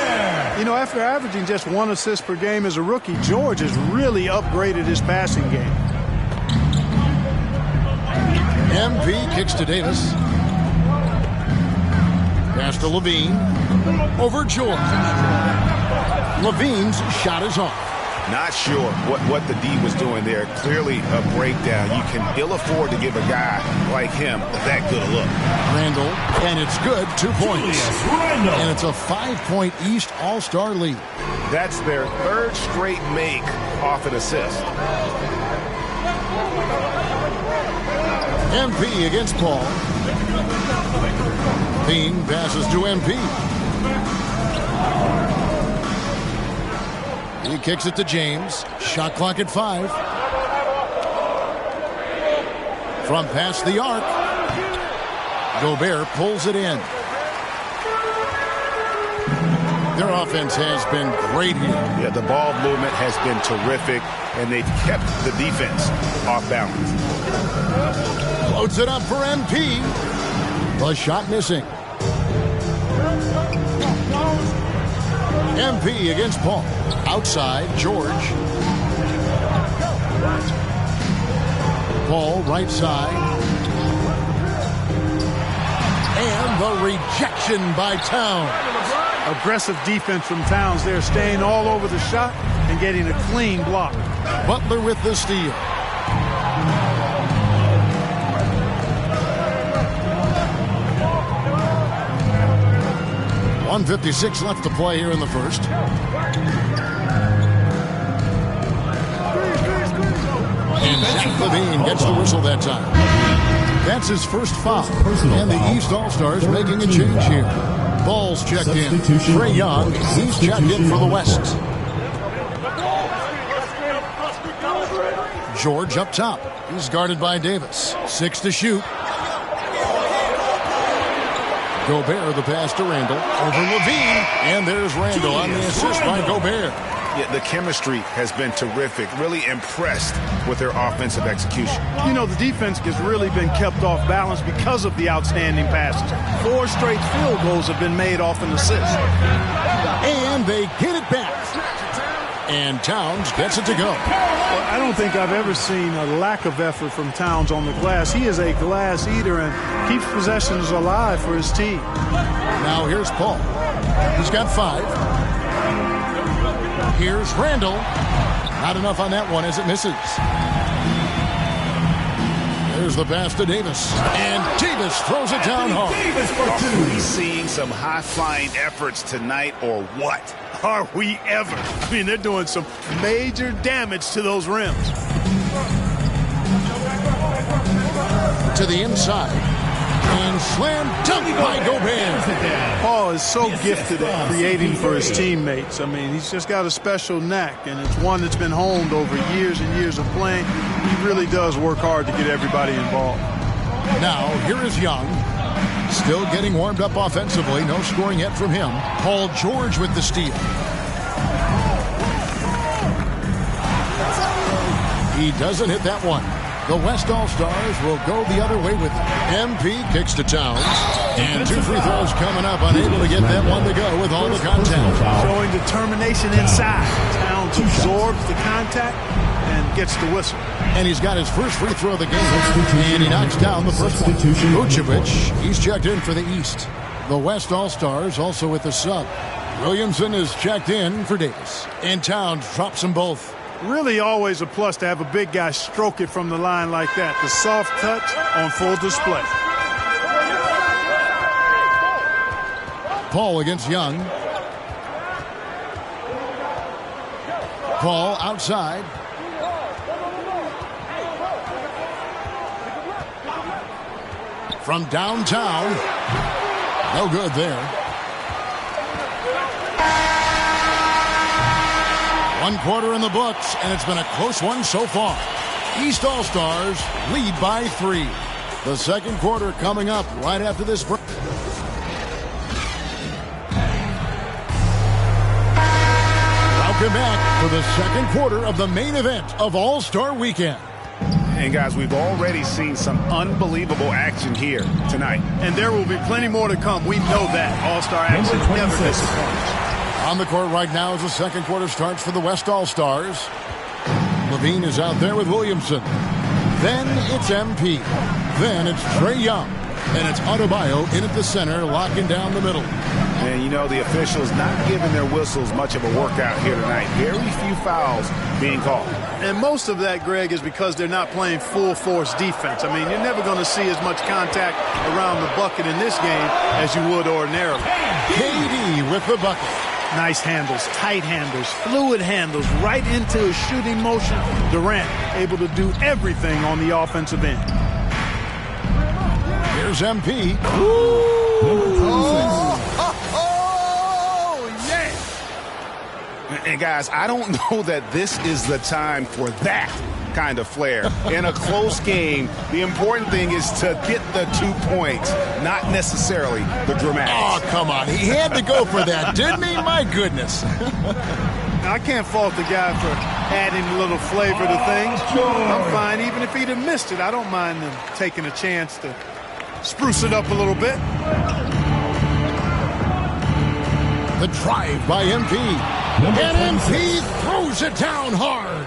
You know, after averaging just 1 assist per game as a rookie, George has really upgraded his passing game. MP kicks to Davis. Pass to Levine. Over George. Levine's shot is off. Not sure what the D was doing there. Clearly a breakdown. You can ill afford to give a guy like him that good a look. Randle, and it's good. 2 points. And it's a 5-point East All-Star lead. That's their 3rd straight make off an assist. MP against Paul. Bean passes to MP. He kicks it to James. Shot clock at 5. From past the arc. Gobert pulls it in. Their offense has been great here. Yeah, the ball movement has been terrific, and they've kept the defense off balance. Loads it up for MP. The shot missing. MP against Paul. Outside, George. Ball right side. And the rejection by Towns. Aggressive defense from Towns there, staying all over the shot and getting a clean block. Butler with the steal. .156 left to play here in the first. And Zach Levine gets the whistle that time. That's his first foul. And the East All-Stars making a change here. Ball's checked in. Trae Young, he's checked in for the West. George up top. He's guarded by Davis. 6 to shoot. Gobert the pass to Randall. Over Levine. And there's Randall on the assist by Gobert. Yeah, the chemistry has been terrific. Really impressed with their offensive execution. You know, the defense has really been kept off balance because of the outstanding passes. 4 straight field goals have been made off an assist. And they get it back. And Towns gets it to go. Well, I don't think I've ever seen a lack of effort from Towns on the glass. He is a glass eater and keeps possessions alive for his team. Now here's Paul. He's got 5. Here's Randall. Not enough on that one as it misses. There's the pass to Davis. And Davis throws it down hard. Are we seeing some high-flying efforts tonight or what? Are we ever? I mean, they're doing some major damage to those rims. To the inside. And slam dunk by Gobert. Paul is so gifted at creating for his teammates. I mean, he's just got a special knack, and it's one that's been honed over years and years of playing. He really does work hard to get everybody involved. Now, here is Young. Still getting warmed up offensively. No scoring yet from him. Paul George with the steal. He doesn't hit that one. The West All-Stars will go the other way with it. MP kicks to Towns. And 2 free throws coming up. Unable to get that one to go with all the contact. Showing determination inside. Towns absorbs the contact and gets the whistle. And he's got his first free throw of the game. And he knocks down the first one. Vucevic, he's checked in for the East. The West All-Stars also with the sub. Williamson is checked in for Davis. And Towns drops them both. Really always a plus to have a big guy stroke it from the line like that. The soft touch on full display. Paul against Young. Paul outside. From downtown. No good there. 1 quarter in the books, and it's been a close one so far. East All-Stars lead by 3. The second quarter coming up right after this break. Welcome back for the second quarter of the main event of All-Star Weekend. And guys, we've already seen some unbelievable action here tonight. And there will be plenty more to come. We know that. All-Star action never disappoints. On the court right now as the second quarter starts for the West All-Stars. Levine is out there with Williamson. Then it's MP. Then it's Trae Young. And it's Adebayo in at the center, locking down the middle. And you know, the officials not giving their whistles much of a workout here tonight. Very few fouls being called. And most of that, Greg, is because they're not playing full force defense. I mean, you're never going to see as much contact around the bucket in this game as you would ordinarily. KD with the bucket. Nice handles, tight handles, fluid handles, right into his shooting motion. Durant able to do everything on the offensive end. Here's MP. Yeah! And guys, I don't know that this is the time for that kind of flair. In a close game, the important thing is to get the 2 points, not necessarily the dramatics. Oh, come on. He had to go for that, didn't he? My goodness. I can't fault the guy for adding a little flavor to things. I'm fine. Even if he'd have missed it, I don't mind him taking a chance to spruce it up a little bit. The drive by MP. And MP throws it down hard.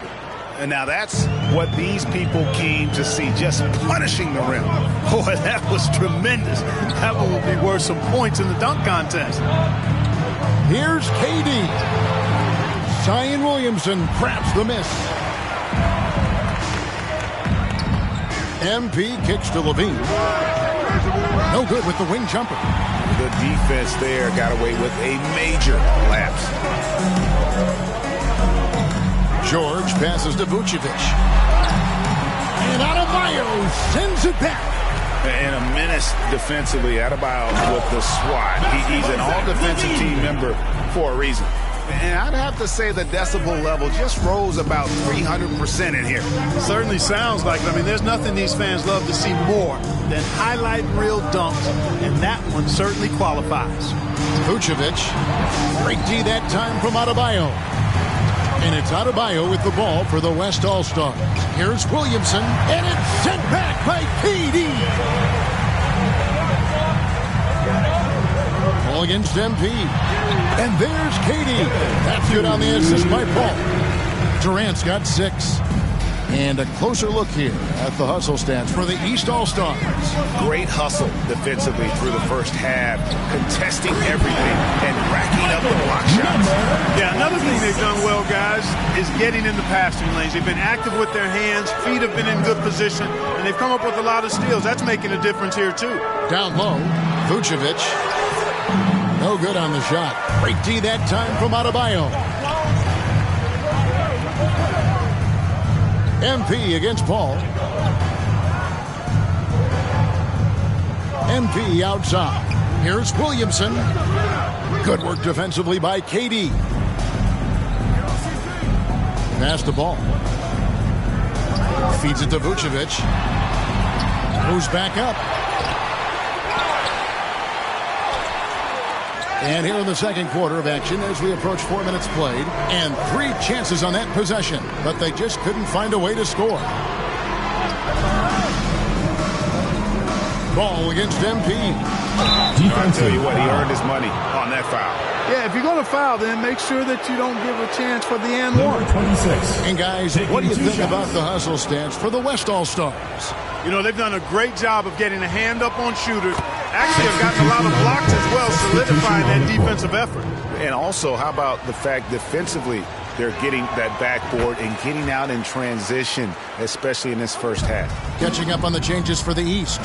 And now that's what these people came to see, just punishing the rim. Boy, that was tremendous. That one will be worth some points in the dunk contest. Here's KD. Zion Williamson craps the miss. MP kicks to Levine. No good with the wing jumper. The defense there got away with a major lapse. George passes to Vucevic. And Adebayo sends it back. And a menace defensively. Adebayo with the swat. He's an all-defensive team member for a reason. And I'd have to say the decibel level just rose about 300% in here. Certainly sounds like it. I mean, there's nothing these fans love to see more than highlight reel dunks, and that one certainly qualifies. Vucevic. Great D that time from Adebayo. And it's Adebayo with the ball for the West All-Stars. Here's Williamson, and it's sent back by KD. Ball against MP. And there's KD. That's good on the assist by Paul. Durant's got 6. And a closer look here at the hustle stats for the East All-Stars. Great hustle defensively through the first half, contesting everything and racking up the block shots. Yeah, another thing they've done well, guys, is getting in the passing lanes. They've been active with their hands, feet have been in good position, and they've come up with a lot of steals. That's making a difference here, too. Down low, Vucevic. No good on the shot. Great D that time from Adebayo. MP against Paul. MP outside. Here's Williamson. Good work defensively by KD. Pass the ball. Feeds it to Vucevic. Moves back up. And here in the second quarter of action as we approach 4 minutes played. And 3 chances on that possession, but they just couldn't find a way to score. Ball against MP. I'll tell you what, he earned his money on that foul. Yeah, if you're going to foul, then make sure that you don't give a chance for the and one. 26. And guys, what do you think about the hustle stats for the West All-Stars? You know, they've done a great job of getting a hand up on shooters. Actually have gotten a lot of blocks as well, solidifying that defensive effort. And also, how about the fact defensively, they're getting that backboard and getting out in transition, especially in this first half. Catching up on the changes for the East.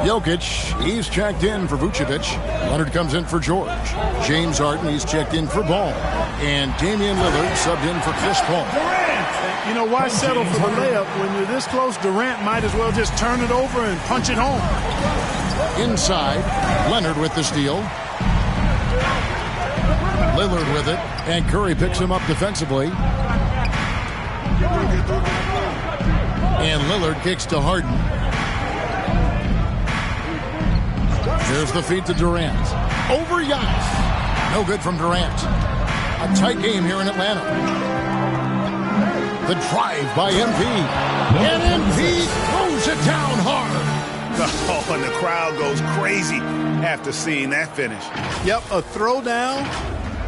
Jokic, he's checked in for Vucevic. Leonard comes in for George. James Harden, he's checked in for Ball. And Damian Lillard subbed in for Chris Paul. You know, why settle for the layup when you're this close? Durant might as well just turn it over and punch it home. Inside, Leonard with the steal. Lillard with it, and Curry picks him up defensively. And Lillard kicks to Harden. There's the feed to Durant. Over Giannis. No good from Durant. A tight game here in Atlanta. The drive by MP. And MP throws it down hard. Oh, and the crowd goes crazy after seeing that finish. Yep, a throwdown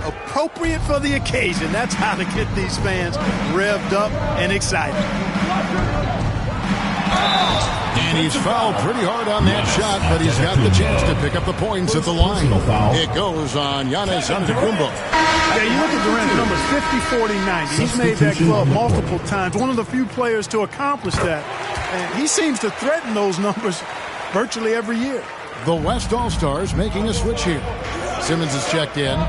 appropriate for the occasion. That's how to get these fans revved up and excited. And he's fouled pretty hard on that shot, but he's got the chance to pick up the points at the line. It goes on Giannis Antetokounmpo. Yeah, you look at Durant's numbers, 50, 40, 90. He's made that club multiple times. One of the few players to accomplish that. And he seems to threaten those numbers virtually every year. The West All-Stars making a switch here. Simmons is checked in.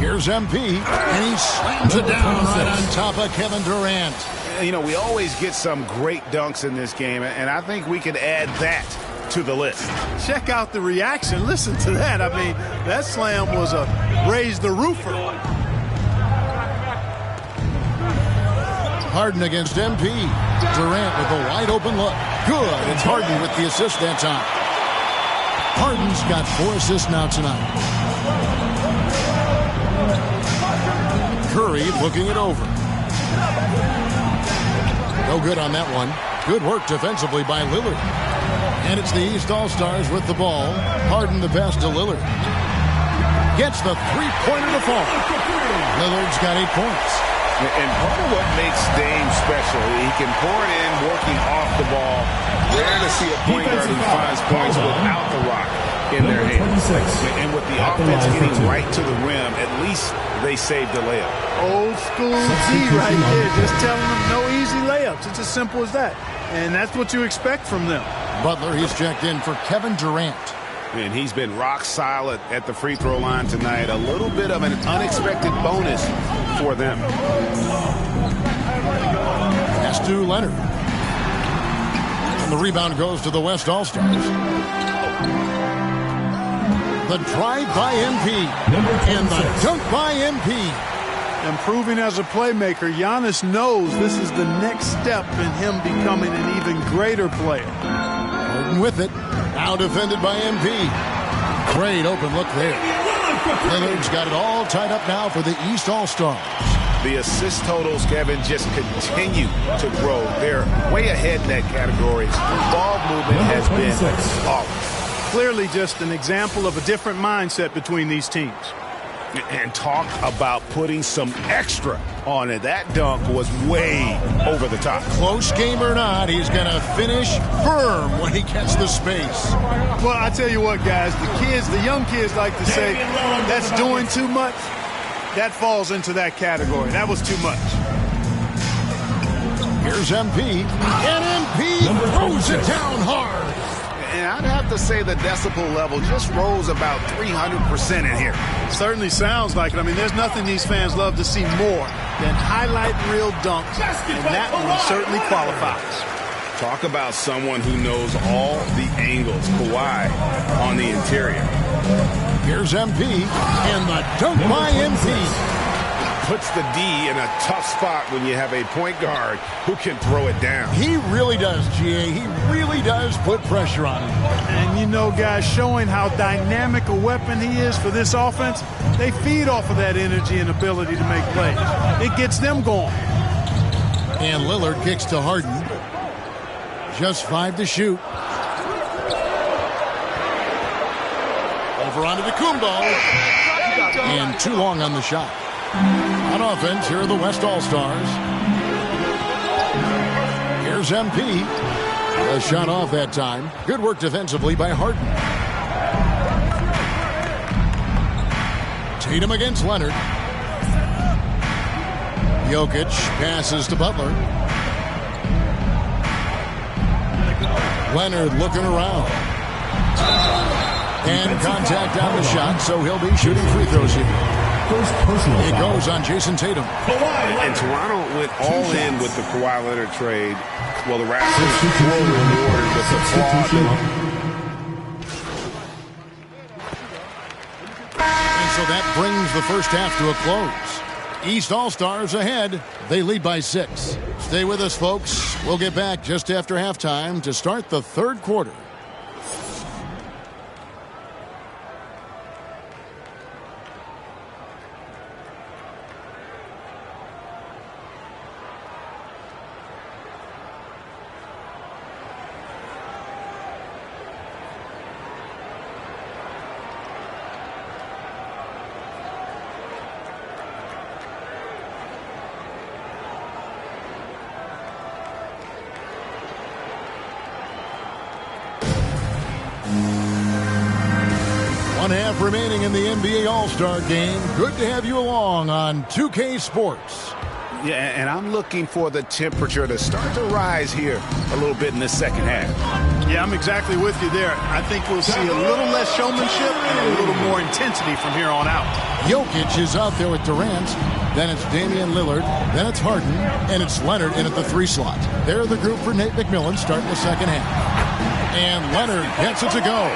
Here's MP, and he slams it down right on top of Kevin Durant. You know, we always get some great dunks in this game, and I think we could add that to the list. Check out the reaction. Listen to that. I mean, that slam was a raise the roofer. Harden against MP. Durant with a wide open look. Good. It's Harden with the assist that time. Harden's got 4 assists now tonight. Curry looking it over. No good on that one. Good work defensively by Lillard. And it's the East All-Stars with the ball. Harden the pass to Lillard. Gets the three-pointer to fall. Lillard's got 8 points. And part of what makes Dame special, he can pour it in, working off the ball. Rare to see a point guard who finds points without the rock in their hands. And with the offense getting right to the rim, at least they saved the layup. Old school D right there, just telling them no easy layups. It's as simple as that. And that's what you expect from them. Butler, he's checked in for Kevin Durant. And he's been rock solid at the free throw line tonight. A little bit of an unexpected bonus for them. Pass to Leonard. And the rebound goes to the West All-Stars. The drive by MP. And the dunk by MP. Improving as a playmaker, Giannis knows this is the next step in him becoming an even greater player. Harden with it. Now defended by MP. Great open look there. Lillard's got it all tied up now for the East All-Stars. The assist totals, Kevin, just continue to grow. They're way ahead in that category. Ball movement has been flawless. Clearly just an example of a different mindset between these teams. And talk about putting some extra on it. That dunk was way over the top. Close game or not, he's going to finish firm when he gets the space. Well, I tell you what, guys, the young kids like to say, that's doing too much. That falls into that category. That was too much. Here's MP. And MP throws it down hard. And I'd have to say the decibel level just rose about 300% in here. Certainly sounds like it. I mean, there's nothing these fans love to see more than highlight reel dunks, and that one certainly qualifies. Talk about someone who knows all the angles. Kawhi on the interior. Here's MP, and the dunk by MP. Puts the D in a tough spot when you have a point guard who can throw it down. He really does, GA. He really does put pressure on him. And you know, guys, showing how dynamic a weapon he is for this offense, they feed off of that energy and ability to make plays. It gets them going. And Lillard kicks to Harden. Just 5 to shoot. Over onto the Kumbo. And too long on the shot. On offense, here are the West All-Stars. Here's MP. A shot off that time. Good work defensively by Harden. Tatum against Leonard. Jokic passes to Butler. Leonard looking around. And contact on the shot, so he'll be shooting free throws here. It goes on Jason Tatum. And Toronto went all in with the Kawhi Leonard trade. Well, the Raptors were rewarded with the flawed. And so that brings the first half to a close. East All-Stars ahead. They lead by 6. Stay with us, folks. We'll get back just after halftime to start the third quarter. One half remaining in the NBA All-Star Game. Good to have you along on 2K Sports. Yeah, and I'm looking for the temperature to start to rise here a little bit in the second half. Yeah, I'm exactly with you there. I think we'll see a little less showmanship and a little more intensity from here on out. Jokic is out there with Durant. Then it's Damian Lillard. Then it's Harden. And it's Leonard in at the 3 slot. They're the group for Nate McMillan starting the second half. And Leonard gets it to go.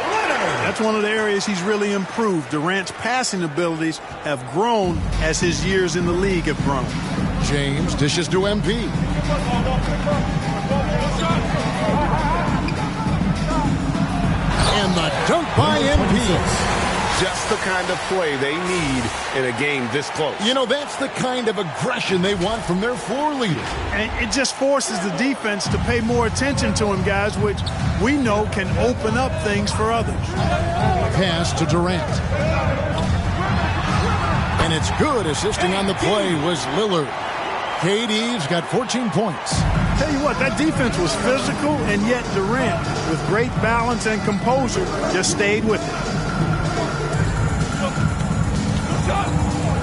That's one of the areas he's really improved. Durant's passing abilities have grown as his years in the league have grown. James dishes to MP. And the dunk by MP. Just the kind of play they need in a game this close. You know, that's the kind of aggression they want from their floor leader. And it just forces the defense to pay more attention to him, guys, which we know can open up things for others. Pass to Durant. And it's good. Assisting on the play was Lillard. KD's got 14 points. Tell you what, that defense was physical, and yet Durant, with great balance and composure, just stayed with it.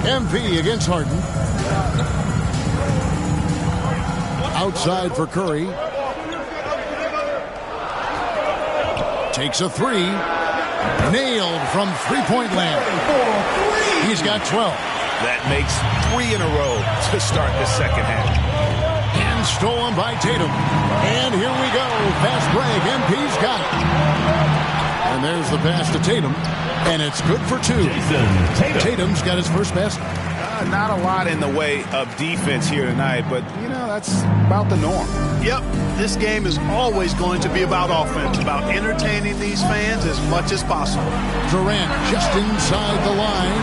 MP against Harden. Outside for Curry. Takes a three. Nailed from three-point land. He's got 12. That makes 3 in a row to start the second half. And stolen by Tatum. And here we go. Fast break. MP's got it. And there's the pass to Tatum. And it's good for 2. Tatum's got his first basket. Not a lot in the way of defense here tonight, but, you know, that's about the norm. Yep, this game is always going to be about offense, about entertaining these fans as much as possible. Durant just inside the line.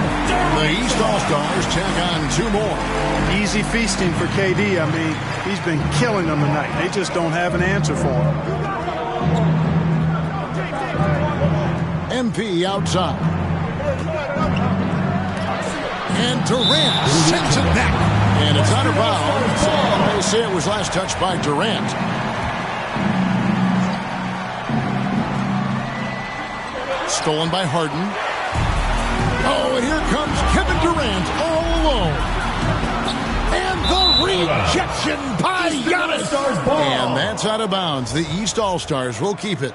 The East All-Stars check on 2 more. Easy feasting for KD. I mean, he's been killing them tonight. They just don't have an answer for him. MP outside. And Durant sends it back. And it's out of bounds. They say it was last touched by Durant. Stolen by Harden. Oh, and here comes Kevin Durant all alone. And the rejection by Giannis. And that's out of bounds. The East All-Stars will keep it.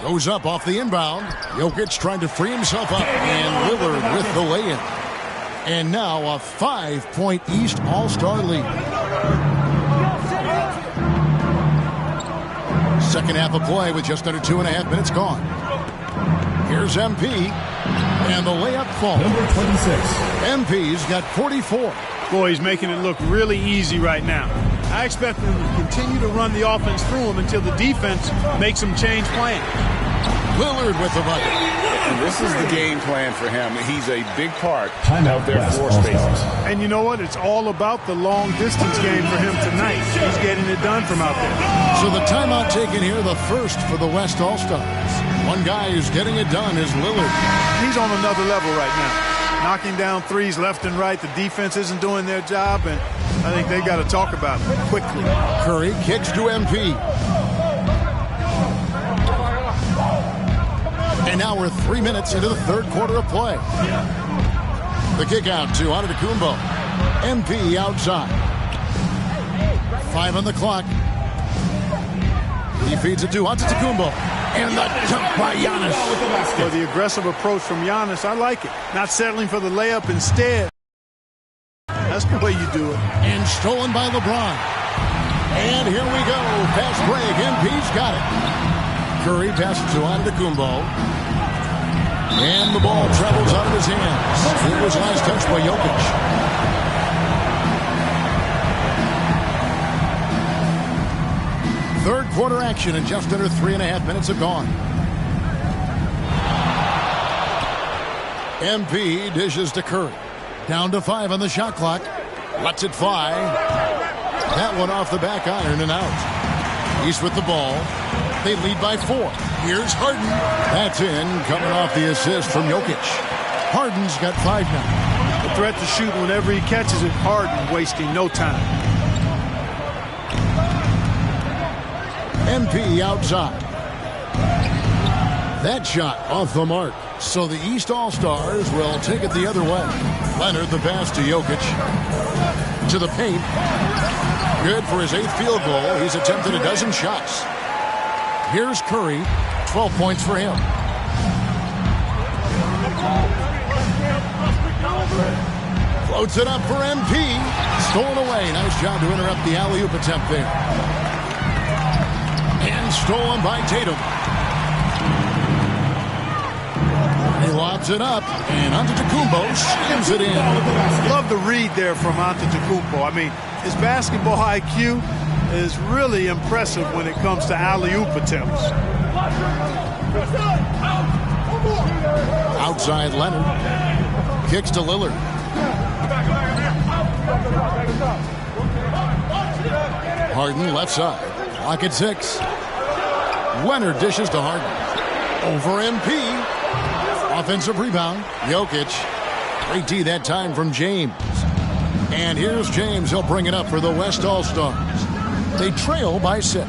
Goes up off the inbound. Jokic trying to free himself up. And Lillard with the lay-in. And now a 5-point East All-Star lead. Second half of play with just under 2.5 minutes gone. Here's MP. And the layup falls. Number 26. MP's got 44. Boy, he's making it look really easy right now. I expect them to continue to run the offense through him until the defense makes them change plans. Lillard with the bucket. And this is the game plan for him. He's a big part Timeout of their floor spaces. And you know what? It's all about the long distance game for him tonight. He's getting it done from out there. So the timeout taken here, the first for the West All-Stars. One guy who's getting it done is Lillard. He's on another level right now. Knocking down threes left and right. The defense isn't doing their job, and I think they got to talk about it quickly. Curry kicks to MP. And now we're 3 minutes into the third quarter of play. The kick out to Antetokounmpo. MP outside. 5 on the clock. He feeds it to Antetokounmpo. And the dunk by Giannis. For the aggressive approach from Giannis, I like it. Not settling for the layup instead. That's the way you do it. And stolen by LeBron. And here we go. Fast break. MP's got it. Curry passes to Antetokounmpo. And the ball travels out of his hands. It was last touched by Jokic. Third quarter action and just under 3.5 minutes have gone. MP dishes to Curry. Down to 5 on the shot clock. Lets it fly. That one off the back iron and out. East with the ball. They lead by 4. Here's Harden. That's in, coming off the assist from Jokic. Harden's got 5 now. The threat to shoot whenever he catches it. Harden wasting no time. MP outside. That shot off the mark. So the East All-Stars will take it the other way. Leonard the pass to Jokic. To the paint. Good for his 8th field goal. He's attempted a dozen shots. Here's Curry. 12 points for him. Floats it up for MP. Stolen away. Nice job to interrupt the alley-oop attempt there. And stolen by Tatum. He lobs it up, and Antetokounmpo slams it in. Love the read there from Antetokounmpo. I mean, his basketball IQ is really impressive when it comes to alley-oop attempts. Outside Leonard. Kicks to Lillard. Harden left side. Clock at 6. Leonard dishes to Harden. Over MP. Offensive rebound. Jokic. Great D that time from James. And here's James. He'll bring it up for the West All-Stars. They trail by 6.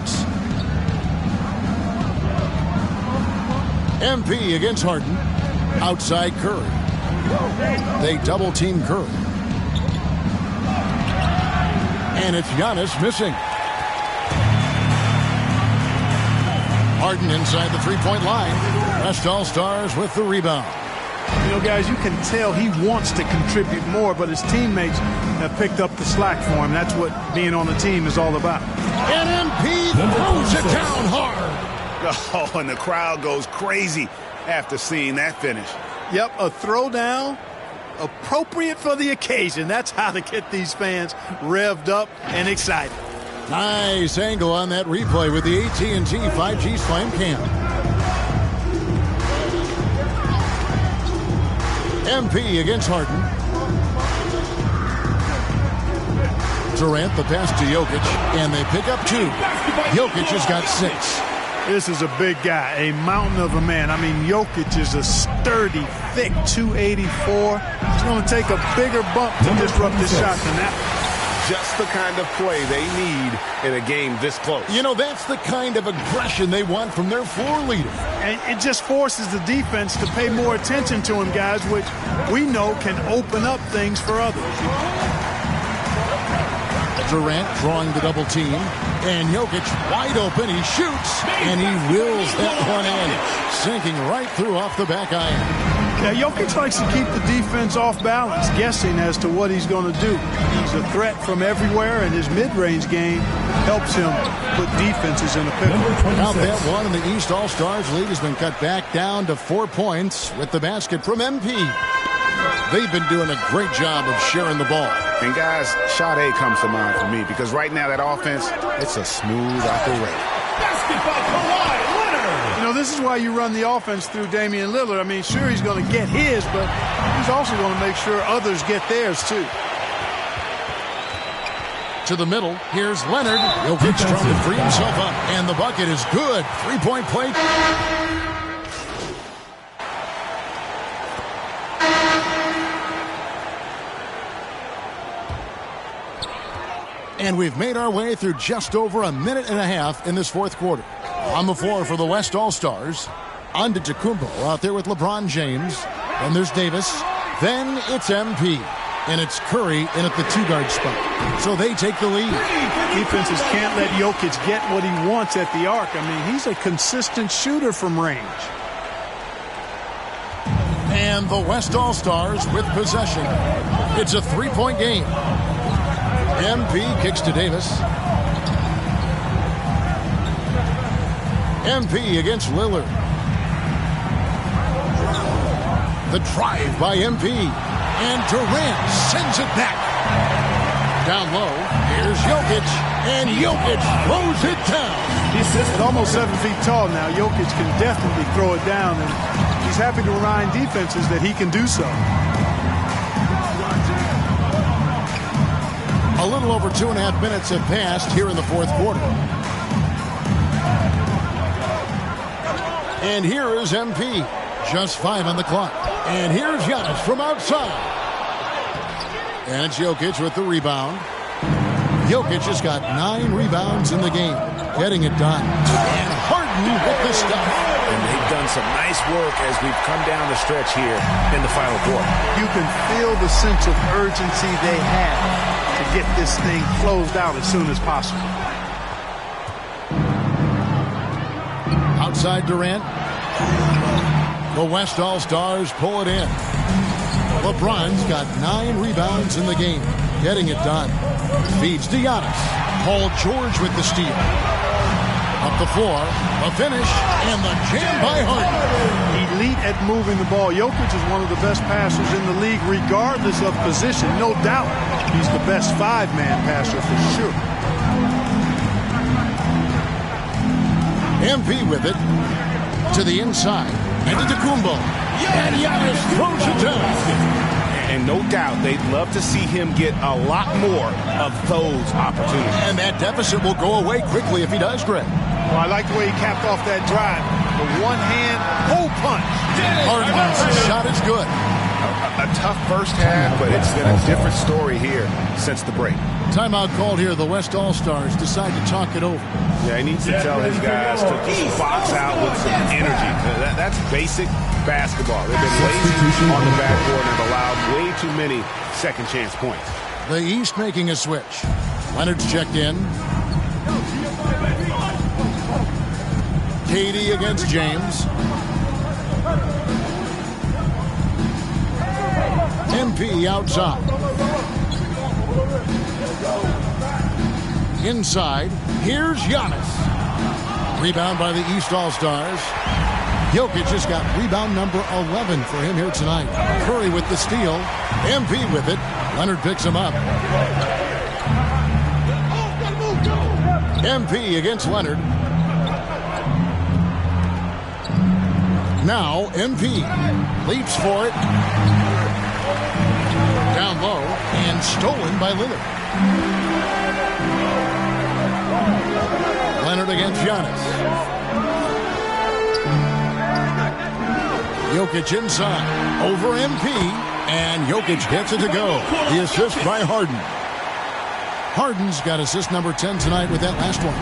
MP against Harden. Outside Curry. They double-team Curry. And it's Giannis missing. Harden inside the three-point line. West All-Stars with the rebound. You know, guys, you can tell he wants to contribute more, but his teammates have picked up the slack for him. That's what being on the team is all about. And MP throws it down hard. Oh, and the crowd goes crazy after seeing that finish. Yep, a throwdown appropriate for the occasion. That's how to get these fans revved up and excited. Nice angle on that replay with the AT&T 5G Slam Cam. MP against Harden. Durant, the pass to Jokic, and they pick up 2. Jokic has got 6. This is a big guy, a mountain of a man. I mean, Jokic is a sturdy, thick 284. He's going to take a bigger bump to disrupt this shot than that. Just the kind of play they need in a game this close. You know, that's the kind of aggression they want from their floor leader. And it just forces the defense to pay more attention to him, guys, which we know can open up things for others. Durant drawing the double team. And Jokic wide open. He shoots. And he wills that one in. Sinking right through off the back iron. Yeah, Jokic likes to keep the defense off balance, guessing as to what he's going to do. He's a threat from everywhere, and his mid-range game helps him put defenses in a pickle. Now that one in the East All-Stars lead has been cut back down to 4 points with the basket from MP. They've been doing a great job of sharing the ball. And guys, shot A comes to mind for me because right now that offense, it's a smooth operation. Basketball Kawhi Leonard. You know, this is why you run the offense through Damian Lillard. I mean, sure, he's going to get his, but he's also going to make sure others get theirs, too. To the middle, here's Leonard. Jokic trying to free himself up, and the bucket is good. Three-point play. And we've made our way through just over a minute and a half in this fourth quarter. On the floor for the West All-Stars, Antetokounmpo out there with LeBron James. Then there's Davis. Then it's MP. And it's Curry in at the 2-guard spot. So they take the lead. Defenses can't let Jokic get what he wants at the arc. I mean, he's a consistent shooter from range. And the West All-Stars with possession. It's a 3-point game. MP kicks to Davis. MP against Lillard. The drive by MP. And Durant sends it back. Down low, here's Jokic. And Jokic throws it down. He's almost 7 feet tall now. Jokic can definitely throw it down. And he's happy to remind defenses that he can do so. A little over 2.5 minutes have passed here in the fourth quarter. And here is MP. Just 5 on the clock. And here's Giannis from outside. And it's Jokic with the rebound. Jokic has got 9 rebounds in the game. Getting it done. And Harden with the stuff. And they've done some nice work as we've come down the stretch here in the final quarter. You can feel the sense of urgency they have to get this thing closed out as soon as possible. Outside Durant. The West All-Stars pull it in. LeBron's got 9 rebounds in the game. Getting it done. Feeds to Giannis. Paul George with the steal. Up the floor. A finish. And the jam by Harden. Elite at moving the ball. Jokic is one of the best passers in the league, regardless of position. No doubt he's the best 5-man passer for sure. MP with it. To the inside. Antetokounmpo. And Giannis throws it down. And no doubt they'd love to see him get a lot more of those opportunities. And that deficit will go away quickly if he does, Greg. Well, I like the way he capped off that drive. The one-hand hole punch. Harden's shot is good. A tough first half, but it's been a different story here since the break. Timeout called here. The West All-Stars decide to talk it over. Yeah, he needs to tell his guys to just box out with some energy. That's basic basketball. They've been lazy on the backboard and have allowed way too many second chance points. The East making a switch. Leonard's checked in. KD against James. MP outside. Inside, here's Giannis. Rebound by the East All-Stars. Jokic has got rebound number 11 for him here tonight. Curry with the steal. MP with it. Leonard picks him up. MP against Leonard. Now MP leaps for it. Down low and stolen by Lillard. Leonard against Giannis. Jokic inside. Over MP. And Jokic gets it to go. The assist by Harden. Harden's got assist number 10 tonight with that last one.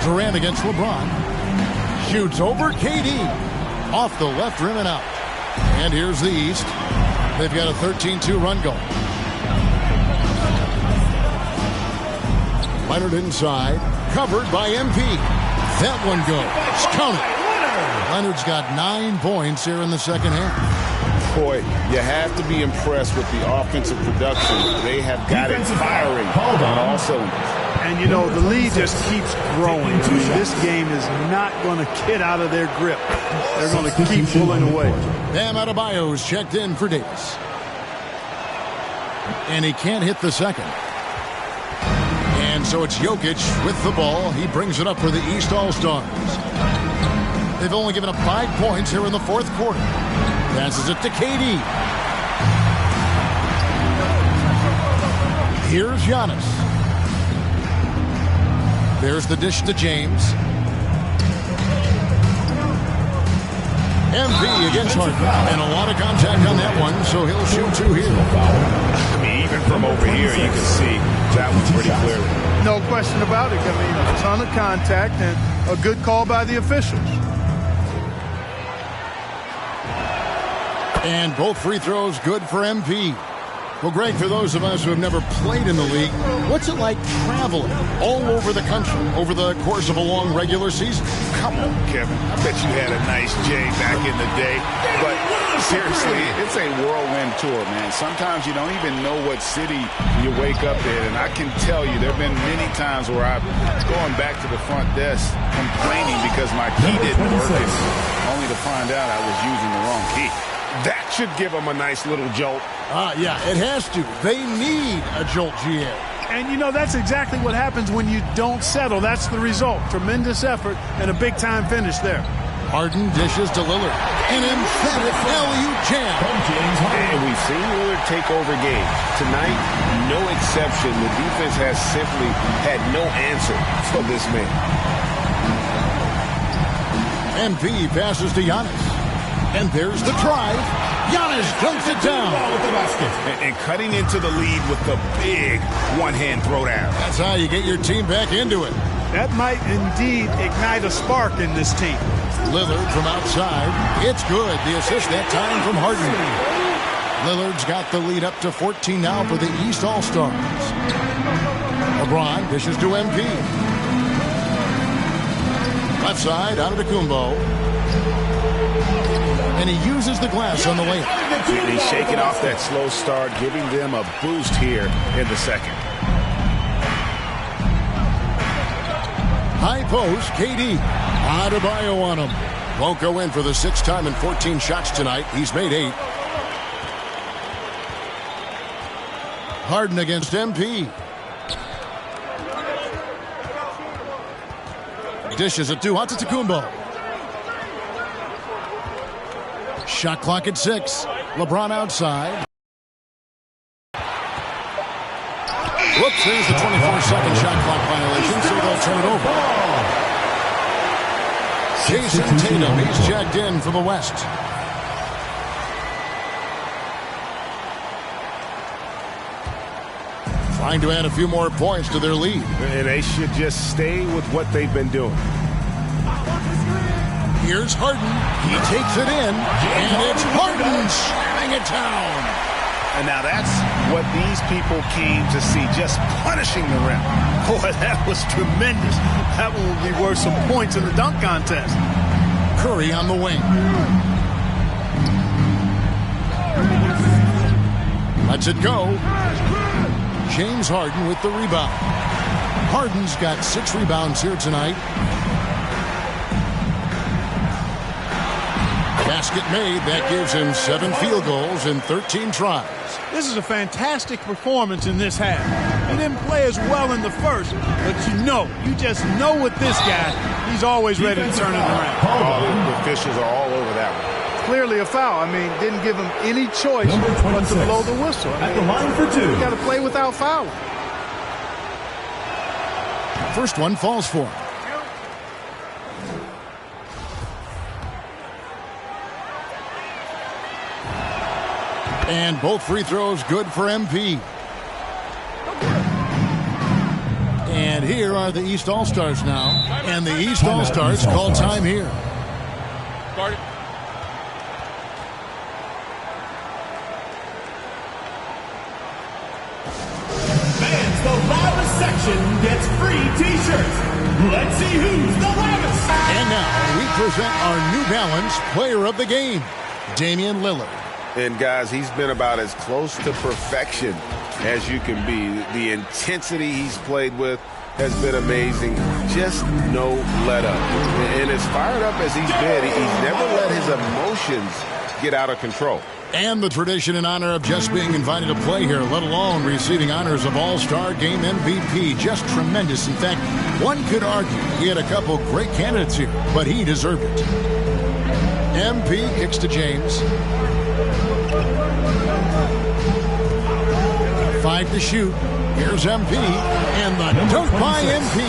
Durant against LeBron. Shoots over KD. Off the left rim and out. And here's the East. They've got a 13-2 run going. Leonard inside. Covered by MP. That one goes. Counted. Leonard's got 9 points here in the second half. Boy, you have to be impressed with the offensive production. They have got it firing on all cylinders. And, you know, the lead just keeps growing. I mean, this game is not going to get out of their grip. They're going to keep pulling away. Bam Adebayo's checked in for Davis. And he can't hit the second. And so it's Jokic with the ball. He brings it up for the East All-Stars. They've only given up 5 points here in the fourth quarter. Passes it to KD. Here's Giannis. There's the dish to James. MP against Harden. And a lot of contact on that one, so he'll shoot 2 here. I mean, even from over here, you can see that one pretty clearly. No question about it. I mean, a ton of contact and a good call by the officials. And both free throws good for MP. Well, Greg, for those of us who have never played in the league, what's it like traveling all over the country over the course of a long regular season? Come on, Kevin. I bet you had a nice J back in the day. But seriously, it's a whirlwind tour, man. Sometimes you don't even know what city you wake up in. And I can tell you there have been many times where I'm going back to the front desk complaining because my key didn't work, and only to find out I was using the wrong key. That should give them a nice little jolt. Yeah, it has to. They need a jolt, GM. And, you know, that's exactly what happens when you don't settle. That's the result. Tremendous effort and a big-time finish there. Harden dishes to Lillard. An emphatic LU jam. And we've seen Lillard take over games. Tonight, no exception. The defense has simply had no answer for this man. MP passes to Giannis. And there's the drive. Giannis dunks it down. With the basket. And cutting into the lead with the big one-hand throwdown. That's how you get your team back into it. That might indeed ignite a spark in this team. Lillard from outside. It's good. The assist that time from Harden. Lillard's got the lead up to 14 now for the East All-Stars. LeBron dishes to MP. Left side, Antetokounmpo. And he uses the glass on the layup. And he's shaking off that slow start, giving them a boost here in the second. High post, KD. Adebayo on him. Won't go in for the 6th time in 14 shots tonight. He's made 8. Harden against MP. Dishes it to Antetokounmpo. Shot clock at 6. LeBron outside. Whoops, there's the 24-second shot clock violation, so they'll turn it over. Jason Tatum, he's checked in for the West. Trying to add a few more points to their lead. And they should just stay with what they've been doing. Here's Harden. He takes it in, and it's Harden slamming it down. And now that's what these people came to see, just punishing the rim. Boy, that was tremendous. That one will be worth some points in the dunk contest. Curry on the wing. Lets it go. James Harden with the rebound. Harden's got 6 rebounds here tonight. Basket made. That gives him 7 field goals in 13 tries. This is a fantastic performance in this half. He didn't play as well in the first, but you just know with this guy, he's always ready to turn it around. The officials are all over that one. Clearly a foul. I mean, didn't give him any choice but to blow the whistle. At the line for 2. You got to play without fouling. First one falls for him. And both free throws good for MP. And here are the East All-Stars now. And the East All-Stars call time here. Guard it. Fans, the loudest section gets free T-shirts. Let's see who's the loudest. And now we present our New Balance Player of the Game, Damian Lillard. And guys, he's been about as close to perfection as you can be. The intensity he's played with has been amazing. Just no let up. And as fired up as he's been, he's never let his emotions get out of control. And the tradition and honor of just being invited to play here, let alone receiving honors of All-Star Game MVP. Just tremendous. In fact, one could argue he had a couple great candidates here, but he deserved it. MP kicks to James. 5 to shoot. Here's MP. And the dunk by MP.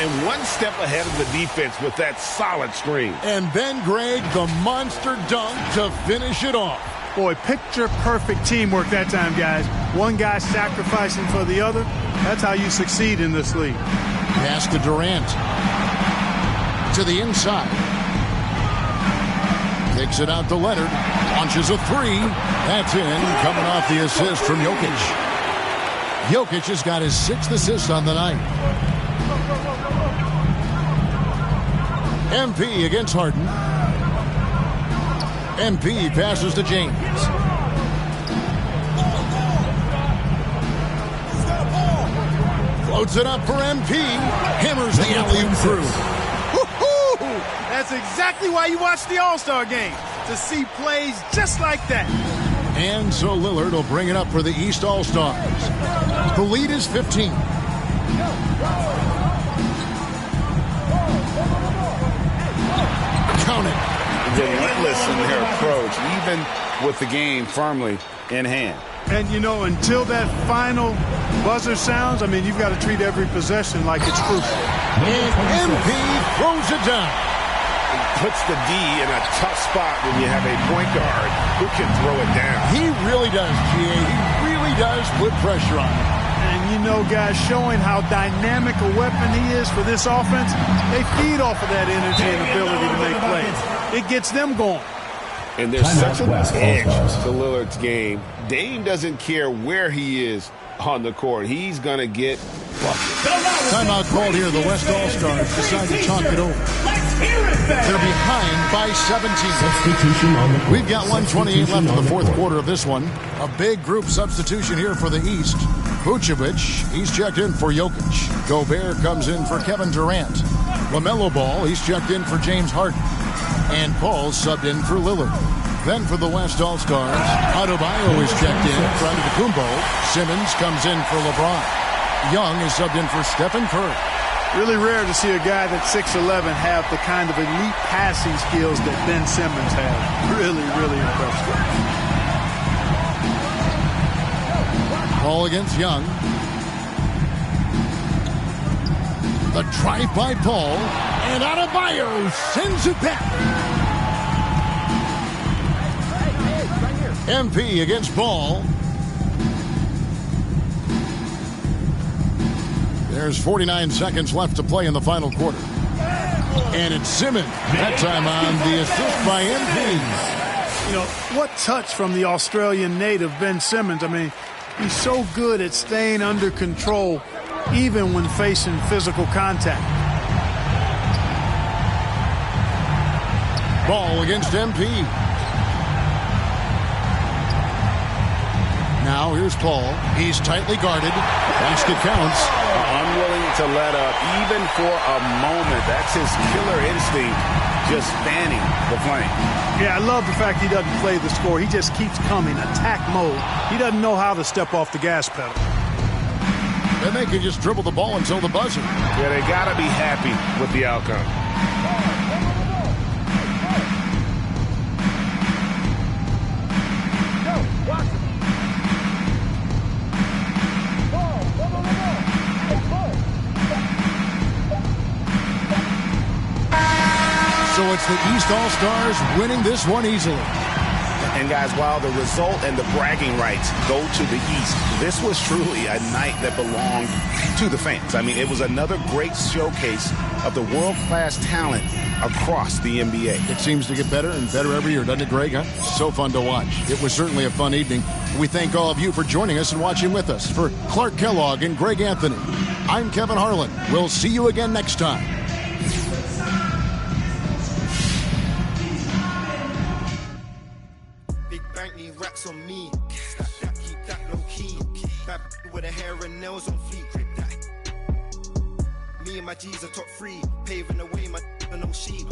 And one step ahead of the defense with that solid screen. And then Greg, the monster dunk to finish it off. Boy, picture-perfect teamwork that time, guys. One guy sacrificing for the other. That's how you succeed in this league. Pass to Durant. To the inside. Takes it out to Leonard. Launches a 3. That's in. Coming off the assist from Jokic. Jokic has got his 6th assist on the night. MP against Harden. MP passes to James. Floats it up for MP. Hammers the alley-oop through. That's exactly why you watch the All-Star game, to see plays just like that. And so Lillard will bring it up for the East All-Stars. The lead is 15. Count it. Relentless in their approach, even with the game firmly in hand. And, until that final buzzer sounds, I mean, you've got to treat every possession like it's crucial. And MP throws it down. Puts the D in a tough spot when you have a point guard who can throw it down. He really does, G.A. He really does put pressure on him. And, guys, showing how dynamic a weapon he is for this offense, they feed off of that energy and ability to make plays. It gets them going. And there's such an edge to Lillard's game. Dame doesn't care where he is on the court. He's going to get buckets. Timeout called here. The West All-Stars decide to talk it over. They're behind by 17. We've got 1:28 left in the fourth quarter of this one. A big group substitution here for the East. Vucevic, he's checked in for Jokic. Gobert comes in for Kevin Durant. LaMelo Ball, he's checked in for James Harden. And Paul's subbed in for Lillard. Then for the West All-Stars, Adebayo is checked in for Antetokounmpo. Simmons comes in for LeBron. Young is subbed in for Stephen Curry. Really rare to see a guy that's 6'11" have the kind of elite passing skills that Ben Simmons has. Really, really impressive. Ball against Young. The drive by Paul, and Adebayo sends it back. MP against Ball. There's 49 seconds left to play in the final quarter. And it's Simmons. That time on the assist by MP. You know, what touch from the Australian native, Ben Simmons. I mean, he's so good at staying under control, even when facing physical contact. Ball against MP. Now here's Paul. He's tightly guarded. Basket counts. Unwilling to let up, even for a moment. That's his killer instinct, just fanning the flame. Yeah, I love the fact he doesn't play the score. He just keeps coming, attack mode. He doesn't know how to step off the gas pedal. Then they can just dribble the ball until the buzzer. Yeah, they got to be happy with the outcome. So it's the East All-Stars winning this one easily. And guys, while the result and the bragging rights go to the East, this was truly a night that belonged to the fans. I mean, it was another great showcase of the world-class talent across the NBA. It seems to get better and better every year, doesn't it, Greg? Huh? So fun to watch. It was certainly a fun evening. We thank all of you for joining us and watching with us. For Clark Kellogg and Greg Anthony, I'm Kevin Harlan. We'll see you again next time. Racks on me, stack that, keep that low key. Bad with her hair and nails on fleek. Me and my G's are top 3, paving the way, my no sheep.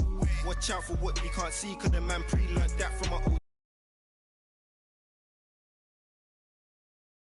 Watch out for what you can't see, cause the man pre-learned that from my OG.